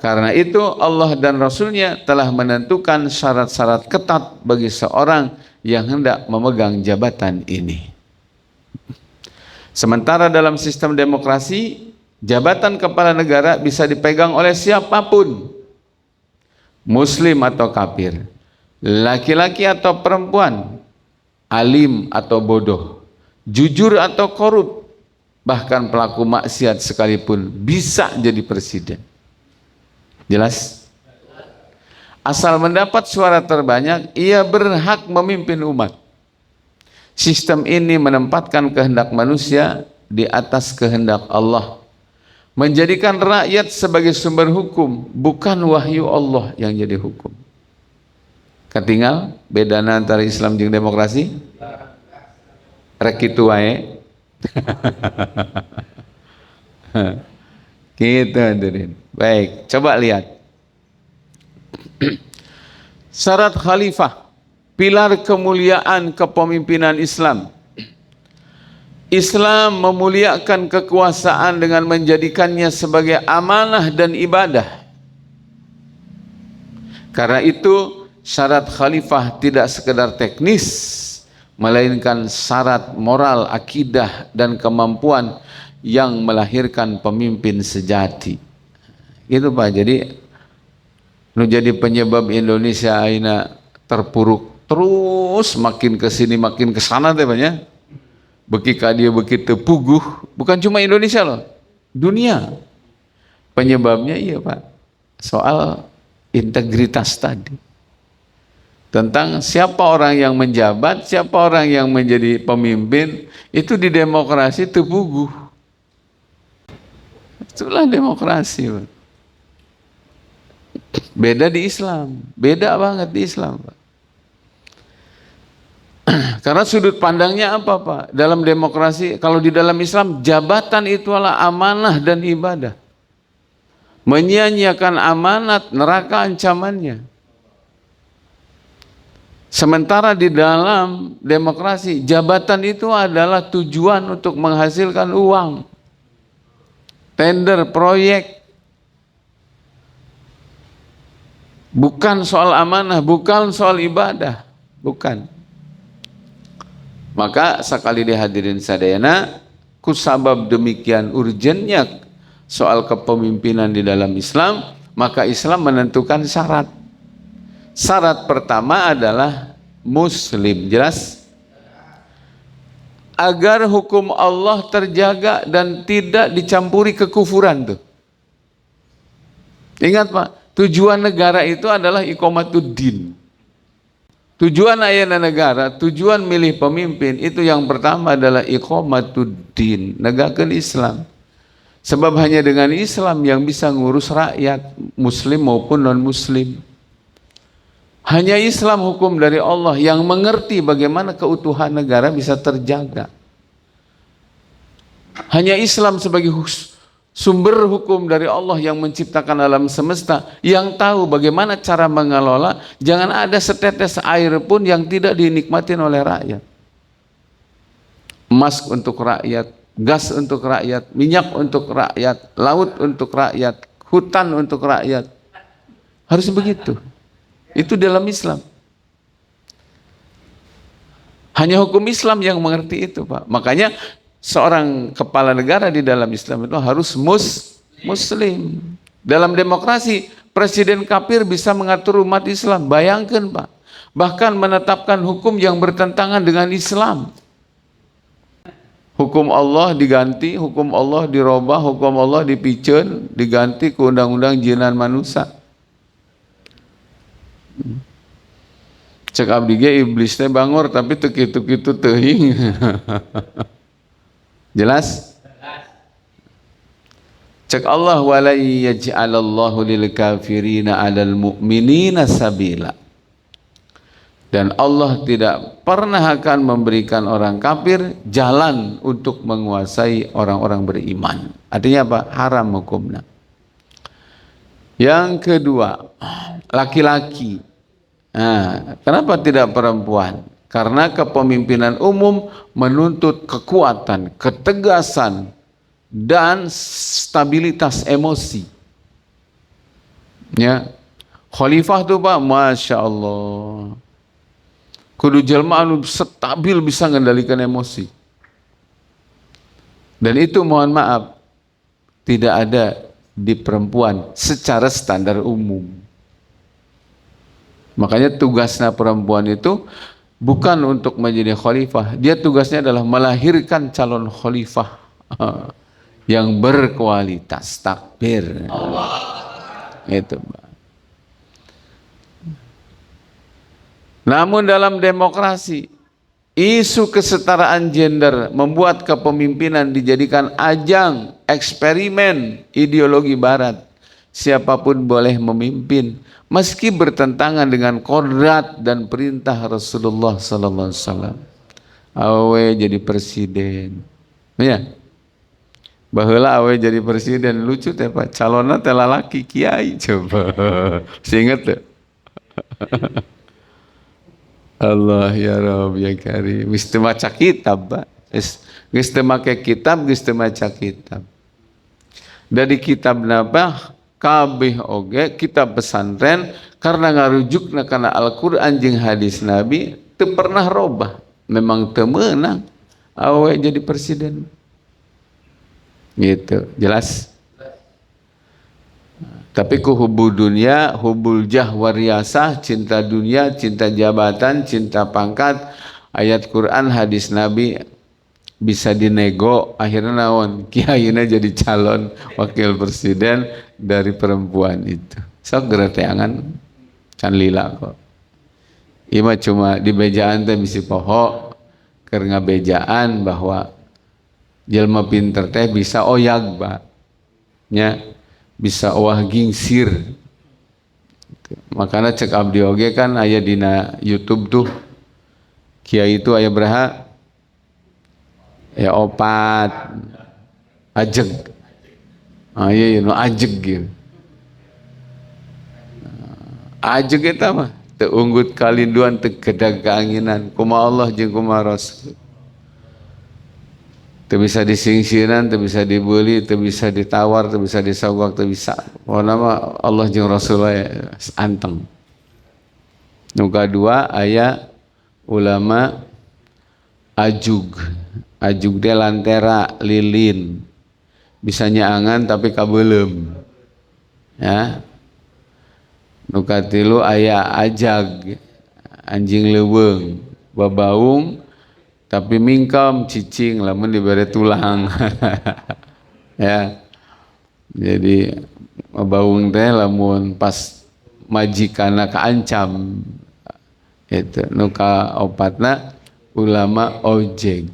Karena itu Allah dan Rasulnya telah menentukan syarat-syarat ketat bagi seorang yang hendak memegang jabatan ini. Sementara dalam sistem demokrasi, jabatan kepala negara bisa dipegang oleh siapapun, muslim atau kafir, laki-laki atau perempuan, alim atau bodoh, jujur atau korup, bahkan pelaku maksiat sekalipun bisa jadi presiden. Jelas? Asal mendapat suara terbanyak, ia berhak memimpin umat. Sistem ini menempatkan kehendak manusia di atas kehendak Allah, menjadikan rakyat sebagai sumber hukum, bukan wahyu Allah yang jadi hukum. Ketinggal bedana antara Islam dan demokrasi? Rek kitu wae. Gitu hadirin. Baik, coba lihat. Syarat khalifah pilar kemuliaan kepemimpinan Islam. Islam memuliakan kekuasaan dengan menjadikannya sebagai amanah dan ibadah. Karena itu syarat khalifah tidak sekedar teknis, melainkan syarat moral, akidah, dan kemampuan yang melahirkan pemimpin sejati. Gitu Pak. Jadi jadi penyebab Indonesia aina terpuruk terus, makin ke sini makin ke sana teh Pak ya. Bekika dia begitu puguh, bukan cuma Indonesia loh, dunia. Penyebabnya iya Pak, soal integritas tadi. Tentang siapa orang yang menjabat, siapa orang yang menjadi pemimpin, itu di demokrasi terpuguh. Itulah demokrasi Pak. Beda di Islam, beda banget di Islam Pak. Karena sudut pandangnya apa Pak? Dalam demokrasi, kalau di dalam Islam, jabatan itu adalah amanah dan ibadah. Menyia-nyiakan amanat, neraka ancamannya. Sementara di dalam demokrasi, jabatan itu adalah tujuan untuk menghasilkan uang. Tender, proyek. Bukan soal amanah, bukan soal ibadah. Bukan. Maka sekali dihadirin sadayana, kusabab demikian urgennya soal kepemimpinan di dalam Islam, maka Islam menentukan syarat. Syarat pertama adalah Muslim, jelas? Agar hukum Allah terjaga dan tidak dicampuri kekufuran tuh. Ingat Pak, tujuan negara itu adalah iqamatuddin. Tujuan ayana negara, tujuan milih pemimpin itu yang pertama adalah iqamatuddin, negakkeun Islam. Sebab hanya dengan Islam yang bisa ngurus rakyat, muslim maupun non-muslim. Hanya Islam hukum dari Allah yang mengerti bagaimana keutuhan negara bisa terjaga. Hanya Islam sebagai sumber hukum dari Allah yang menciptakan alam semesta, yang tahu bagaimana cara mengelola, jangan ada setetes air pun yang tidak dinikmatin oleh rakyat. Emas untuk rakyat, gas untuk rakyat, minyak untuk rakyat, laut untuk rakyat, hutan untuk rakyat. Harus begitu. Itu dalam Islam. Hanya hukum Islam yang mengerti itu Pak. Makanya seorang kepala negara di dalam Islam itu harus muslim. Dalam demokrasi, presiden kafir bisa mengatur umat Islam. Bayangkan Pak, bahkan menetapkan hukum yang bertentangan dengan Islam. Hukum Allah diganti, hukum Allah dirubah, hukum Allah dipiceun, diganti ke undang-undang jinan manusia. Cek abdi ge iblis teh bangor tapi teu kitu-kitu teuing. Jelas? Cek Allah wala yaj'alallahu lil kafirina 'alal mu'minina sabila. Dan Allah tidak pernah akan memberikan orang kafir jalan untuk menguasai orang-orang beriman. Artinya apa? Haram hukumnya. Yang kedua, laki-laki. Nah, kenapa tidak perempuan? Karena kepemimpinan umum menuntut kekuatan, ketegasan, dan stabilitas emosi. Ya, khalifah tuh Pak, masya Allah, kudu jelma anu stabil bisa mengendalikan emosi. Dan itu mohon maaf tidak ada di perempuan secara standar umum. Makanya tugasnya perempuan itu bukan untuk menjadi khalifah, dia tugasnya adalah melahirkan calon khalifah yang berkualitas. Takbir. Itu Pak. Namun dalam demokrasi, isu kesetaraan gender membuat kepemimpinan dijadikan ajang eksperimen ideologi barat. Siapapun boleh memimpin meski bertentangan dengan kodrat dan perintah Rasulullah sallallahu alaihi wasallam. Awe jadi presiden. Ya. Baheula awe jadi presiden, lucu teh Pak. Calonna teh lalaki kiai coba. Seinget tuh. Allah ya Rabb ya Karim. Geus teu maca kitab, Pak. Geus teu make kitab, geus teu maca kitab. Dari kitab napa kabeh oge kitab pesantren karena ngarujukna kana Al-Qur'an jeung hadis Nabi teu pernah robah. Memang teu meunang awe jadi presiden. Gitu, jelas. Tapi ku hubul dunia, hubul jah wariyasah, cinta dunia, cinta jabatan, cinta pangkat, ayat Quran, hadis Nabi bisa dinego, akhirnya naon kiaina jadi calon wakil presiden dari perempuan itu. Sok gereteangan can lila kok. Ima cuma di bejaan teh bisi poho keur ngabejaan bahwa jelma pinter teh bisa oyag, Pak. Nya bisa owah gingsir. Makanya cek abdi oge kan aya dina YouTube tuh. Kiai itu aya beraha? Ya opat. Ajeg. Iya nu ajeg gitu. Ajeg eta mah teu unggut kalinduan teu kedag keanginan kumaha Allah jeung kumaha Rasul. Teu bisa disingsiran, teu bisa dibeli, teu bisa ditawar, teu bisa disogok, teu bisa. Pokona mah Allah jeung Rasulullah anteng. Nu kadua aya ulama ajug. Ajug teh lantera, lilin. Bisa nyaangan tapi kabeulem. Ya. Nu katilu aya ajag, anjing leuweung, babaung tapi mingkem cicing lamun dibere tulang. Ya. Jadi baung teh lamun pas majikana kaancam itu nu kaopatna ulama ojeg.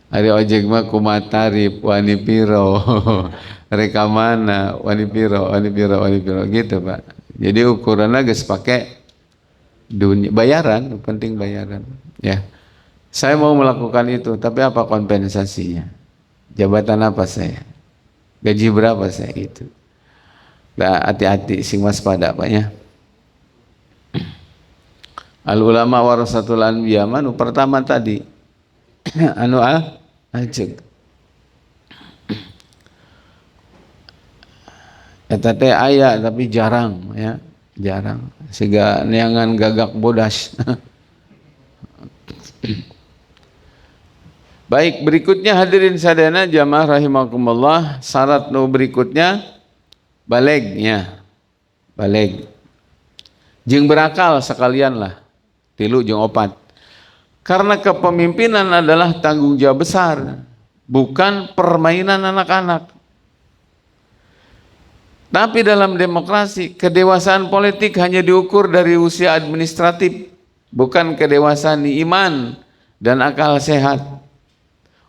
Ari ojeg mah kumaha tarif wani piro. Reka mana wani piro gitu, Pak. Jadi ukuranna geus pake dunia bayaran, penting bayaran ya. Saya mau melakukan itu, tapi apa kompensasinya? Jabatan apa saya? Gaji berapa saya itu? Nah, hati-hati, sing waspada Pak ya. Al ulama warasatul anbiya manu pertama tadi anu ajeg. Eta teh aya tapi jarang ya, jarang. Siga neangan gagak bodas. Baik, berikutnya hadirin sadayana jamaah rahimakumullah, syarat nu berikutnya balegnya. Baleg. Jeung berakal sekalian lah. 3 jeung 4. Karena kepemimpinan adalah tanggung jawab besar, bukan permainan anak-anak. Tapi dalam demokrasi, kedewasaan politik hanya diukur dari usia administratif, bukan kedewasaan iman dan akal sehat.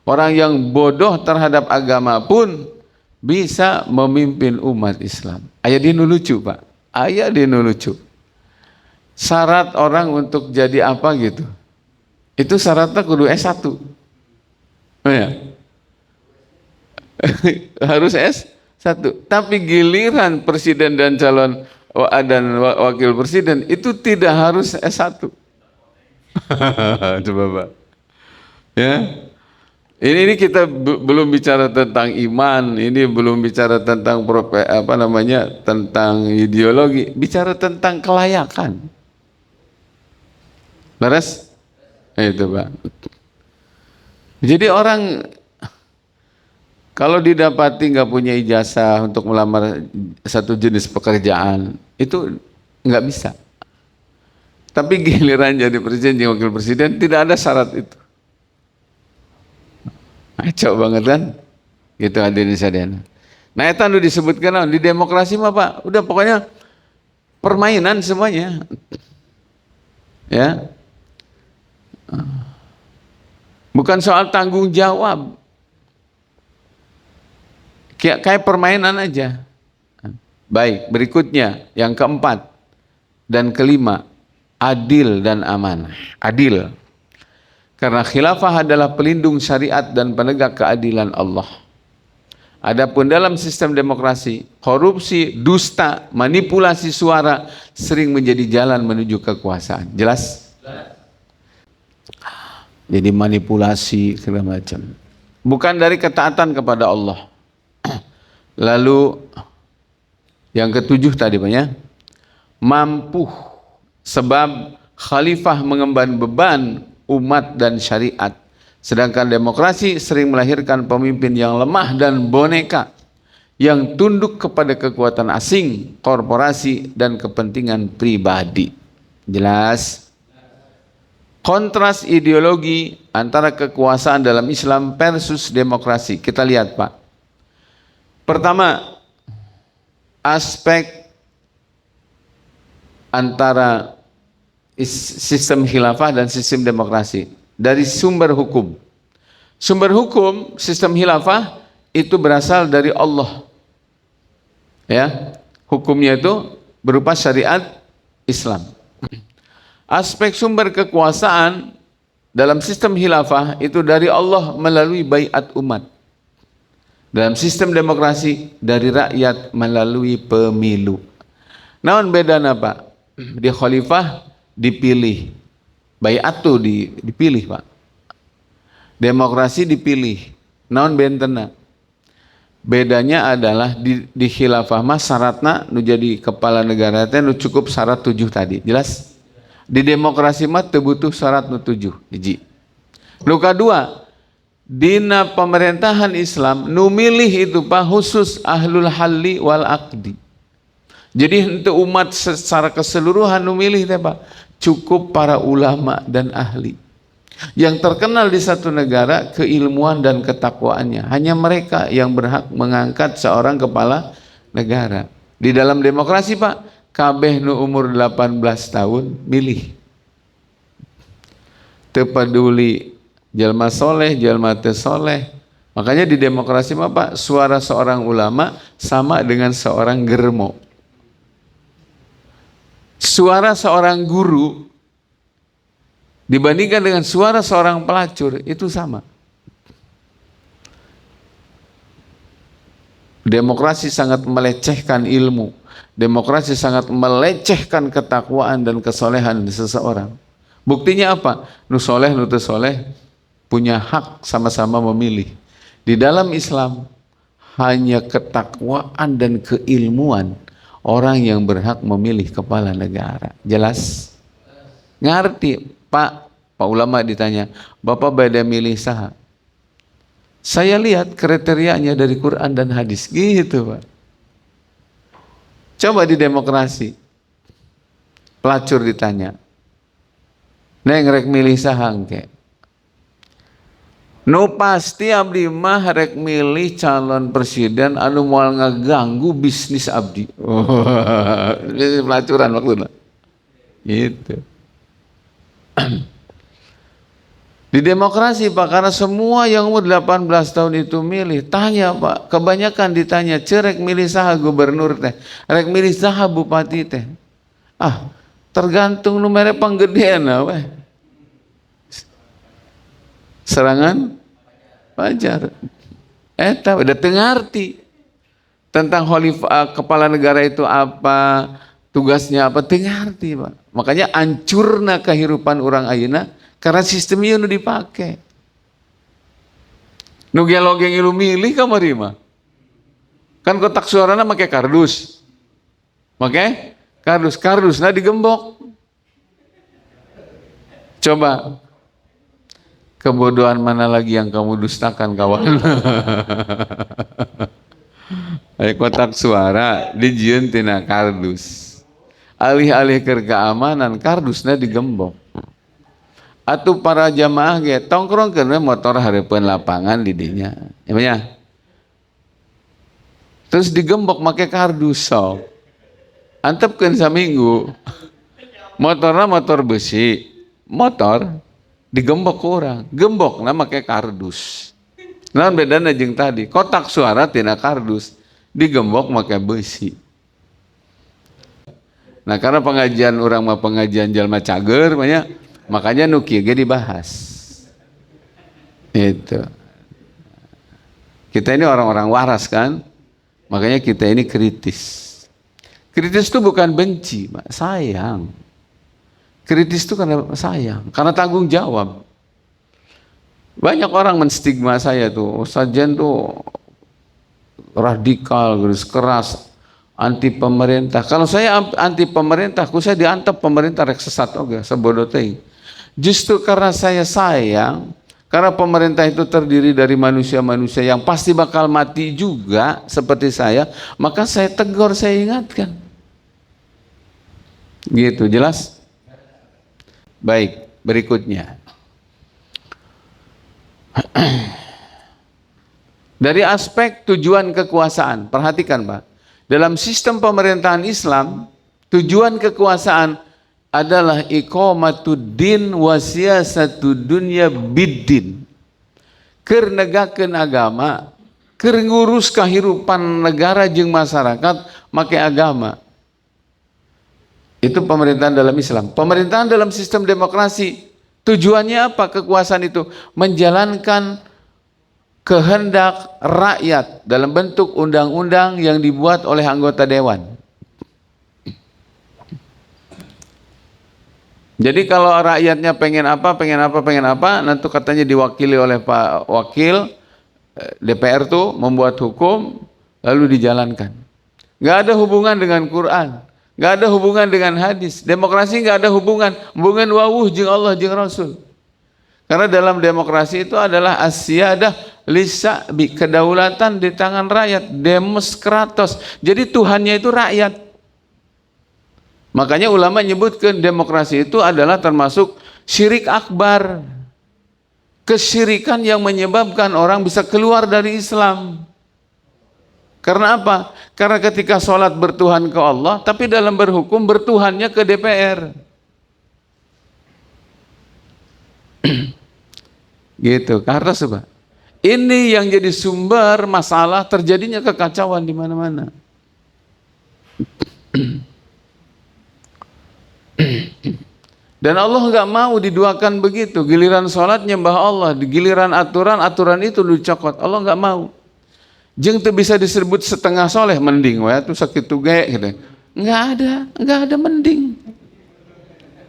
Orang yang bodoh terhadap agama pun bisa memimpin umat Islam. Aya dinu lucu, Pak. Aya dinu lucu. Syarat orang untuk jadi apa gitu. Itu syaratnya kudu S1. Oh ya. Harus S1. Tapi giliran presiden dan calon dan wakil presiden itu tidak harus S1. Coba, Pak. Ya. Ini kita belum bicara tentang iman, ini belum bicara tentang tentang ideologi, bicara tentang kelayakan. Beres? Itu, Pak. Jadi orang kalau didapati nggak punya ijazah untuk melamar satu jenis pekerjaan, itu nggak bisa. Tapi giliran jadi presiden, jadi wakil presiden, tidak ada syarat itu. Acok banget kan? Gitu hadirin sekalian. Nah, itu anu disebutkan di demokrasi mah, Pak, udah pokoknya permainan semuanya. Ya. Bukan soal tanggung jawab. Kayak permainan aja. Baik, berikutnya yang keempat dan kelima, adil dan amanah. Adil. Karena khilafah adalah pelindung syariat dan penegak keadilan Allah. Adapun dalam sistem demokrasi, korupsi, dusta, manipulasi suara sering menjadi jalan menuju kekuasaan. Jelas? Jadi manipulasi segala macam. Bukan dari ketaatan kepada Allah. Lalu yang ketujuh tadi banyak mampu sebab khalifah mengemban beban umat dan syariat. Sedangkan demokrasi sering melahirkan pemimpin yang lemah dan boneka yang tunduk kepada kekuatan asing, korporasi dan kepentingan pribadi. Jelas? Kontras ideologi antara kekuasaan dalam Islam versus demokrasi. Kita lihat, Pak. Pertama, aspek antara sistem khilafah dan sistem demokrasi. Dari sumber hukum. Sumber hukum sistem khilafah itu berasal dari Allah. Ya, hukumnya itu berupa syariat Islam. Aspek sumber kekuasaan dalam sistem khilafah itu dari Allah melalui baiat umat. Dalam sistem demokrasi dari rakyat melalui pemilu. Namun bedanya Pak, di khalifah dipilih, baiat itu dipilih Pak. Demokrasi dipilih. Namun bentena. Bedanya adalah di khilafah mas syaratna nu jadi kepala negara teh nu cukup syarat 7 tadi. Jelas? Di demokrasi mah teu butuh syarat nu 7 hiji. Nu kadua, dina pemerintahan Islam nu milih itu Pak khusus ahlul halli wal aqdi. Jadi untuk umat secara keseluruhan nu milih teh Pak cukup para ulama dan ahli. Yang terkenal di satu negara keilmuan dan ketakwaannya. Hanya mereka yang berhak mengangkat seorang kepala negara. Di dalam demokrasi Pak, kabeh nu umur 18 tahun milih. Teu peduli jalma soleh, jalma teu soleh. Makanya di demokrasi mah Pak, suara seorang ulama sama dengan seorang germo. Suara seorang guru dibandingkan dengan suara seorang pelacur itu sama. Demokrasi sangat melecehkan ilmu. Demokrasi sangat melecehkan ketakwaan dan kesolehan seseorang. Buktinya apa? Nu soleh, nu teu soleh punya hak sama-sama memilih. Di dalam Islam hanya ketakwaan dan keilmuan orang yang berhak memilih kepala negara. Jelas? Ngerti? Pak ulama ditanya, Bapak beda milih saha? Saya lihat kriterianya dari Quran dan hadis. Gitu Pak. Coba di demokrasi. Pelacur ditanya, neng rek milih saha engke? Nu pasti abdi mah rek milih calon presiden anu moal ngaganggu bisnis abdi. Ini pelacuran maksudnya. Gitu. Di demokrasi Pak, karena semua yang umur 18 tahun itu milih, tanya Pak, kebanyakan ditanya, cerek milih saha gubernur teh, rek milih saha bupati teh. Ah, tergantung numere panggedean weh. Serangan wajar. Eta udah tengarti tentang khalifah kepala negara itu apa, tugasnya apa, tengarti Pak. Makanya hancurna kehidupan orang ayeuna karena sistem ieu nu dipake. Nu gelogeng ilu milih kamari mah. Kan kotak suarana make kardus. Make kardus, kardusna digembok. Coba kebodohan mana lagi yang kamu dustakan kawan? Aya kotak suara dijieun tina kardus. Alih-alih keur keamanan kardusna digembok. Atuh para jamaah ge tongkrongkeun motor hareupeun lapangan di dinya. Ya. Terus digembok make kardus sok. Antepkeun saminggu. Motorna motor besi. Motor digembok ku urang. Gembokna make kardus. Naon bedana jeung tadi? Kotak suara tina kardus, digembok make besi. Nah, karena pengajian orang mah pengajian jalma cager makanya nu kieu ge dibahas. Itu. Kita ini orang-orang waras kan? Makanya kita ini kritis. Kritis itu bukan benci, sayang. Kritis itu karena sayang, karena tanggung jawab. Banyak orang menstigma saya tuh, Ustaz Jan tuh radikal, garis keras, anti pemerintah. Kalau saya anti pemerintah, saya diantep pemerintah rek sesat oke, sebodoh teh. Justru karena saya sayang, karena pemerintah itu terdiri dari manusia-manusia yang pasti bakal mati juga seperti saya, maka saya tegur, saya ingatkan. Gitu, jelas? Baik, berikutnya. Dari aspek tujuan kekuasaan, perhatikan Pak. Dalam sistem pemerintahan Islam, tujuan kekuasaan adalah iqamatuddin wa siyasatud dunya biddin. Keur negakeun agama, keur ngurus kahirupan negara jeung masyarakat make agama. Itu pemerintahan dalam Islam. Pemerintahan dalam sistem demokrasi, tujuannya apa kekuasaan itu? Menjalankan kehendak rakyat dalam bentuk undang-undang yang dibuat oleh anggota dewan. Jadi kalau rakyatnya pengen apa, nanti katanya diwakili oleh Pak Wakil DPR tuh membuat hukum lalu dijalankan. Nggak ada hubungan dengan Quran, nggak ada hubungan dengan hadis. Demokrasi nggak ada hubungan wawuh jeung Allah jeung Rasul. Karena dalam demokrasi itu adalah asyadah lisabi, kedaulatan di tangan rakyat, demos kratos. Jadi Tuhannya itu rakyat. Makanya ulama nyebutkan demokrasi itu adalah termasuk syirik akbar. Kesyirikan yang menyebabkan orang bisa keluar dari Islam. Karena apa? Karena ketika sholat bertuhan ke Allah, tapi dalam berhukum bertuhannya ke DPR. Gitu, karena sebab ini yang jadi sumber masalah terjadinya kekacauan di mana-mana. Dan Allah nggak mau diduakan begitu. Giliran sholat nyembah Allah, di giliran aturan itu dicokot. Allah nggak mau. Jeung teu bisa disebut setengah soleh mending we atuh sakitu ge gitu. Nggak ada mending.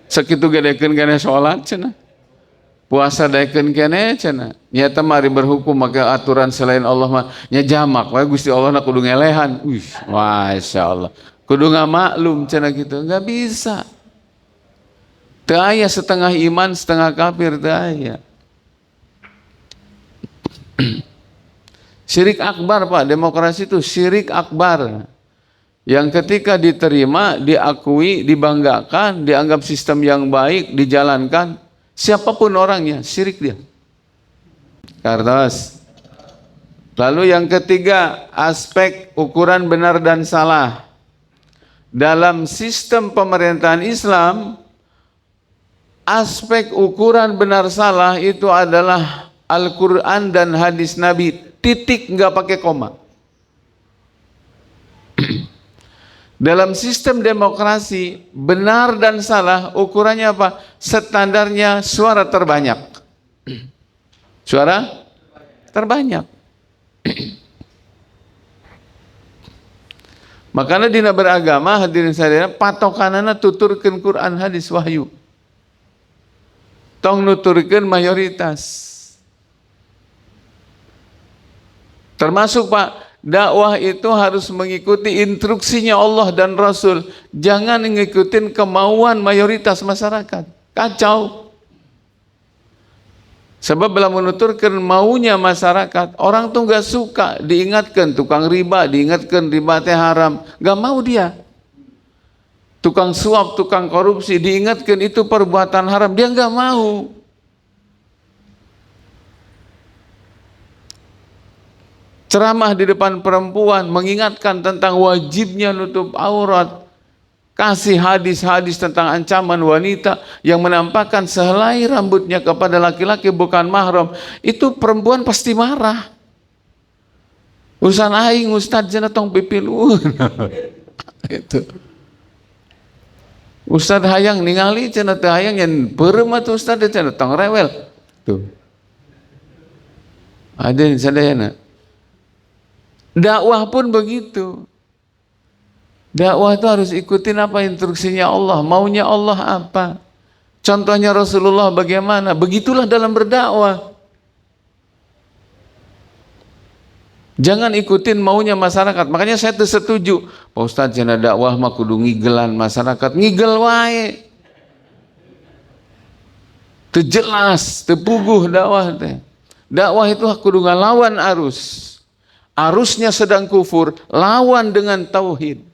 Sakitu gedekeun kene sholat cenah. Puasa daekeun kene cenah. Nyata mari berhukum maka aturan selain Allah mah nya jamak we Gusti Allah na kudu ngelehan. Masyaallah. Kudu ngamaklum cenah gitu. Enggak bisa. Teu aya setengah iman setengah kafir teu aya. Syirik akbar Pak, demokrasi itu syirik akbar. Yang ketika diterima, diakui, dibanggakan, dianggap sistem yang baik, dijalankan, siapapun orangnya, syirik dia. Kartos. Lalu yang ketiga, aspek ukuran benar dan salah. Dalam sistem pemerintahan Islam, aspek ukuran benar salah itu adalah Al-Quran dan hadis Nabi. Titik, nggak pakai koma. Dalam sistem demokrasi, benar dan salah ukurannya apa? Standarnya suara terbanyak. Suara terbanyak. Makanya dina beragama hadirin sekalian patokanana tuturkeun Quran hadis wahyu. Tong nuturkeun mayoritas. Termasuk Pak, dakwah itu harus mengikuti instruksinya Allah dan Rasul. Jangan ngikutin kemauan mayoritas masyarakat. Kacau. Sebab bila menuturkan maunya masyarakat, orang tuh gak suka diingatkan tukang riba, diingatkan riba teh haram. Gak mau dia. Tukang suap, tukang korupsi, diingatkan itu perbuatan haram. Dia gak mau. Ceramah di depan perempuan mengingatkan tentang wajibnya nutup aurat, kasih hadis-hadis tentang ancaman wanita yang menampakkan sehelai rambutnya kepada laki-laki bukan mahram, itu perempuan pasti marah. Urusan aing ustad cenah tong pipilueun. Itu. Ustad hayang ningali cenah teu hayang yen beureum atuh ustad cenah tong rewel. Tuh. Ada sadayana. Dakwah pun begitu. Dakwah itu harus ikutin apa instruksinya Allah, maunya Allah apa. Contohnya Rasulullah bagaimana? Begitulah dalam berdakwah. Jangan ikutin maunya masyarakat. Makanya saya setuju. Pak Ustadz jana dakwah mah kudu ngigelan masyarakat. Ngigel wae. Teu jelas, teu puguh dakwah teh. Dakwah itu kudu ngalawan arus. Arusnya sedang kufur, lawan dengan tauhid.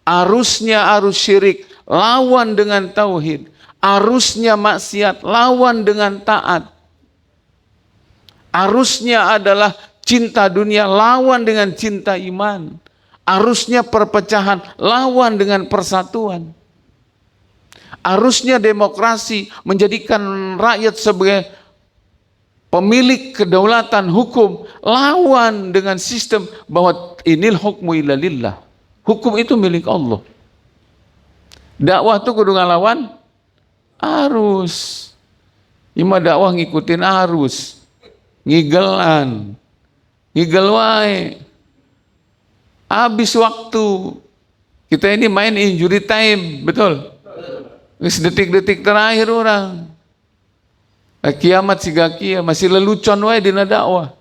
Arusnya arus syirik, lawan dengan tauhid. Arusnya maksiat, lawan dengan taat. Arusnya adalah cinta dunia, lawan dengan cinta iman. Arusnya perpecahan, lawan dengan persatuan. Arusnya demokrasi, menjadikan rakyat sebagai pemilik kedaulatan hukum, lawan dengan sistem bahwa inil hukmu illa lillah. Hukum itu milik Allah. Dakwah itu kudu ngalawan arus. Ima dakwah ngikutin arus. Ngigelan. Ngigel wae. Habis waktu. Kita ini main injury time, betul? Detik-detik terakhir orang. Kiamat siga kia masih lelucon wae dina dakwah.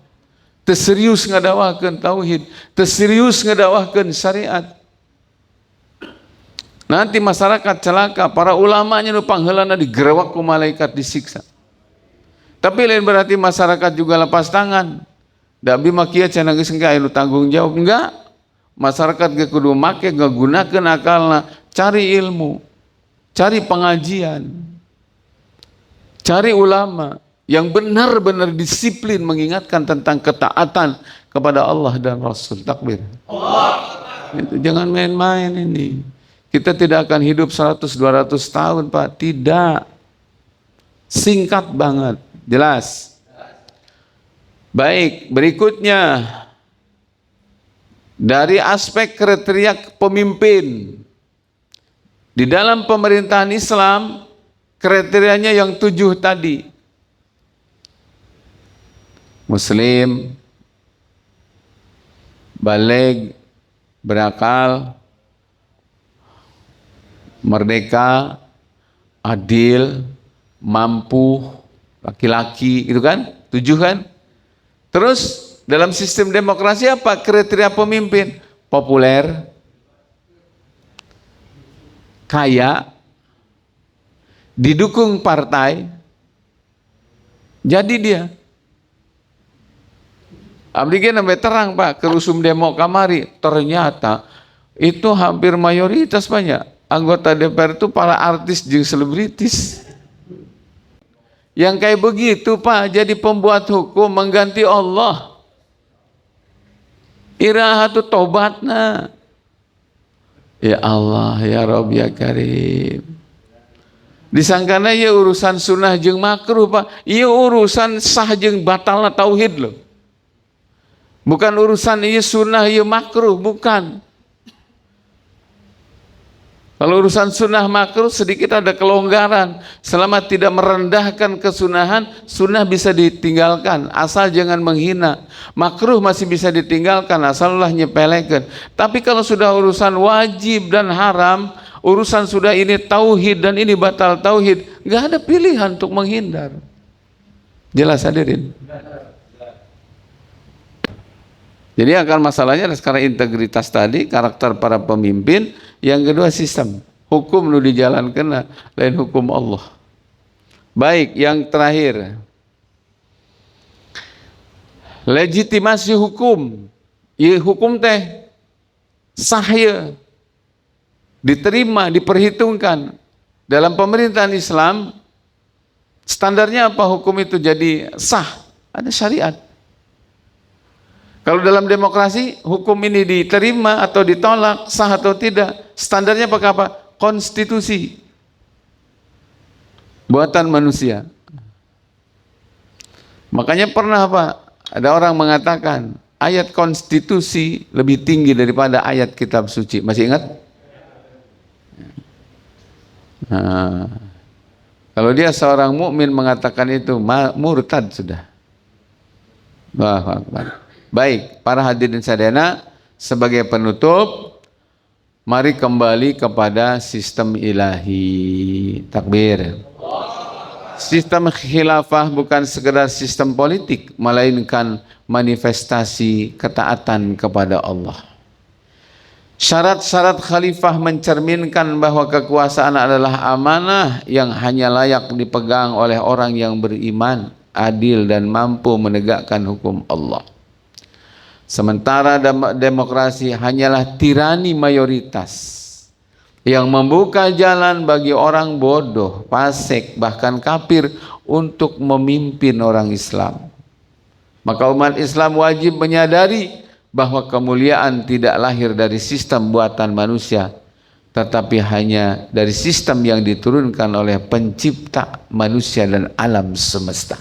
Terserius ngadakwahkeun tauhid, terserius ngadakwahkeun syariat. Nanti masyarakat celaka, para ulamanya nu pangheulana digerewak ku malaikat disiksa. Tapi lain berarti masyarakat juga lepas tangan. Da abdi mah kieu cenah geus engke anu tanggung jawab, enggak. Masyarakat ge kudu make ngagunakeun akalna, cari ilmu, cari pengajian, cari ulama yang benar-benar disiplin mengingatkan tentang ketaatan kepada Allah dan Rasul. Takbir. Itu jangan main-main ini. Kita tidak akan hidup 100-200 tahun, Pak. Tidak. Singkat banget. Jelas. Baik, berikutnya. Dari aspek kriteria pemimpin. Di dalam pemerintahan Islam, kriterianya yang 7 tadi. Muslim, baligh, berakal, merdeka, adil, mampu, laki-laki, gitu kan? 7 kan? Terus dalam sistem demokrasi apa kriteria pemimpin? Populer, kaya, didukung partai, jadi dia. Abdi ge namanya terang, Pak, kerusum demo kamari, ternyata itu hampir mayoritas banyak anggota DPR itu para artis jeung selebritis. Yang kayak begitu, Pak, jadi pembuat hukum mengganti Allah. Iraha tu tobatna. Ya Allah, ya Rabb, ya Karim. Disangkana ya urusan sunnah jeung makruh, Pak. Iya urusan sah jeung batalna tauhid loh. Bukan urusan iya sunnah, iya makruh, bukan. Kalau urusan sunnah makruh sedikit ada kelonggaran. Selama tidak merendahkan kesunahan, sunnah bisa ditinggalkan. Asal jangan menghina. Makruh masih bisa ditinggalkan, asal Allah nyepelekan. Tapi kalau sudah urusan wajib dan haram, urusan sudah ini tauhid dan ini batal tauhid, gak ada pilihan untuk menghindar. Jelas hadirin? Jadi akar masalahnya sekarang integritas tadi, karakter para pemimpin, yang kedua sistem. Hukum nu dijalankan lain hukum Allah. Baik, yang terakhir. Legitimasi hukum. Ya hukum teh sah ya. Diterima, diperhitungkan. Dalam pemerintahan Islam, standarnya apa hukum itu jadi sah? Ada syariat. Kalau dalam demokrasi, hukum ini diterima atau ditolak, sah atau tidak, standarnya pakai apa? Konstitusi. Buatan manusia. Makanya pernah Pak, ada orang mengatakan, ayat konstitusi lebih tinggi daripada ayat kitab suci. Masih ingat? Nah, kalau dia seorang mukmin mengatakan itu, murtad sudah. Allahu Akbar. Baik, para hadirin sadayana, sebagai penutup, mari kembali kepada sistem ilahi. Takbir. Sistem khilafah bukan sekedar sistem politik, melainkan manifestasi ketaatan kepada Allah. Syarat-syarat khalifah mencerminkan bahwa kekuasaan adalah amanah yang hanya layak dipegang oleh orang yang beriman, adil dan mampu menegakkan hukum Allah. Sementara demokrasi hanyalah tirani mayoritas yang membuka jalan bagi orang bodoh, fasik, bahkan kafir untuk memimpin orang Islam. Maka umat Islam wajib menyadari bahwa kemuliaan tidak lahir dari sistem buatan manusia, tetapi hanya dari sistem yang diturunkan oleh pencipta manusia dan alam semesta.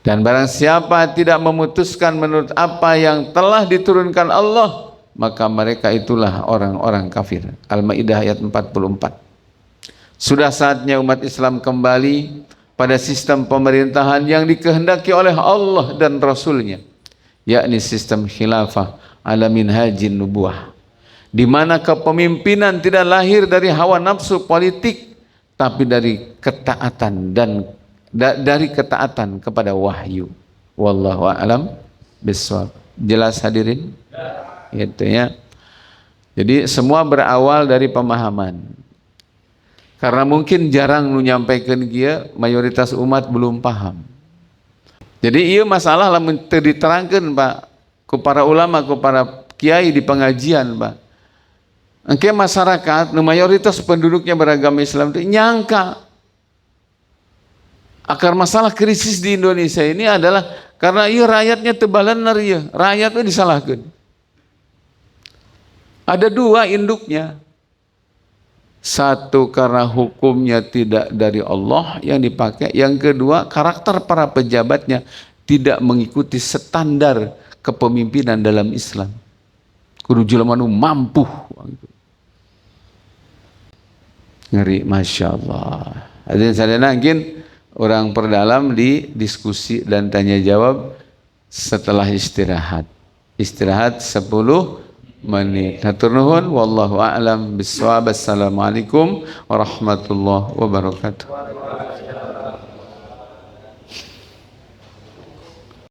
Dan barang siapa tidak memutuskan menurut apa yang telah diturunkan Allah, maka mereka itulah orang-orang kafir. Al-Maidah ayat 44. Sudah saatnya umat Islam kembali pada sistem pemerintahan yang dikehendaki oleh Allah dan Rasul-Nya, yakni sistem khilafah ala minhajin nubuwah, di mana kepemimpinan tidak lahir dari hawa nafsu politik, tapi dari ketaatan dan dari ketaatan kepada wahyu. Wallahu a'lam bishawab. Jelas hadirin? Gitu ya. Jadi semua berawal dari pemahaman. Karena mungkin jarang menyampaikan dia, mayoritas umat belum paham. Jadi iya masalah lamun teu diterangkeun Pak ku para ulama, ku para kiai di pengajian Pak. Engke masyarakat nu mayoritas penduduknya beragama Islam itu nyangka akar masalah krisis di Indonesia ini adalah karena iya rakyatnya tebalan ieu, rakyatnya disalahkeun. Ada dua induknya. Satu karena hukumnya tidak dari Allah yang dipakai. Yang kedua karakter para pejabatnya tidak mengikuti standar kepemimpinan dalam Islam. Kudu jelema nu mampu. Ngeri, Masya Allah. Hadirin sadayana mungkin orang perdalam di diskusi dan tanya jawab setelah istirahat. Istirahat 10 menit. Hatur nuhun, wallahu a'lam bishawab. Assalamualaikum warahmatullahi wabarakatuh.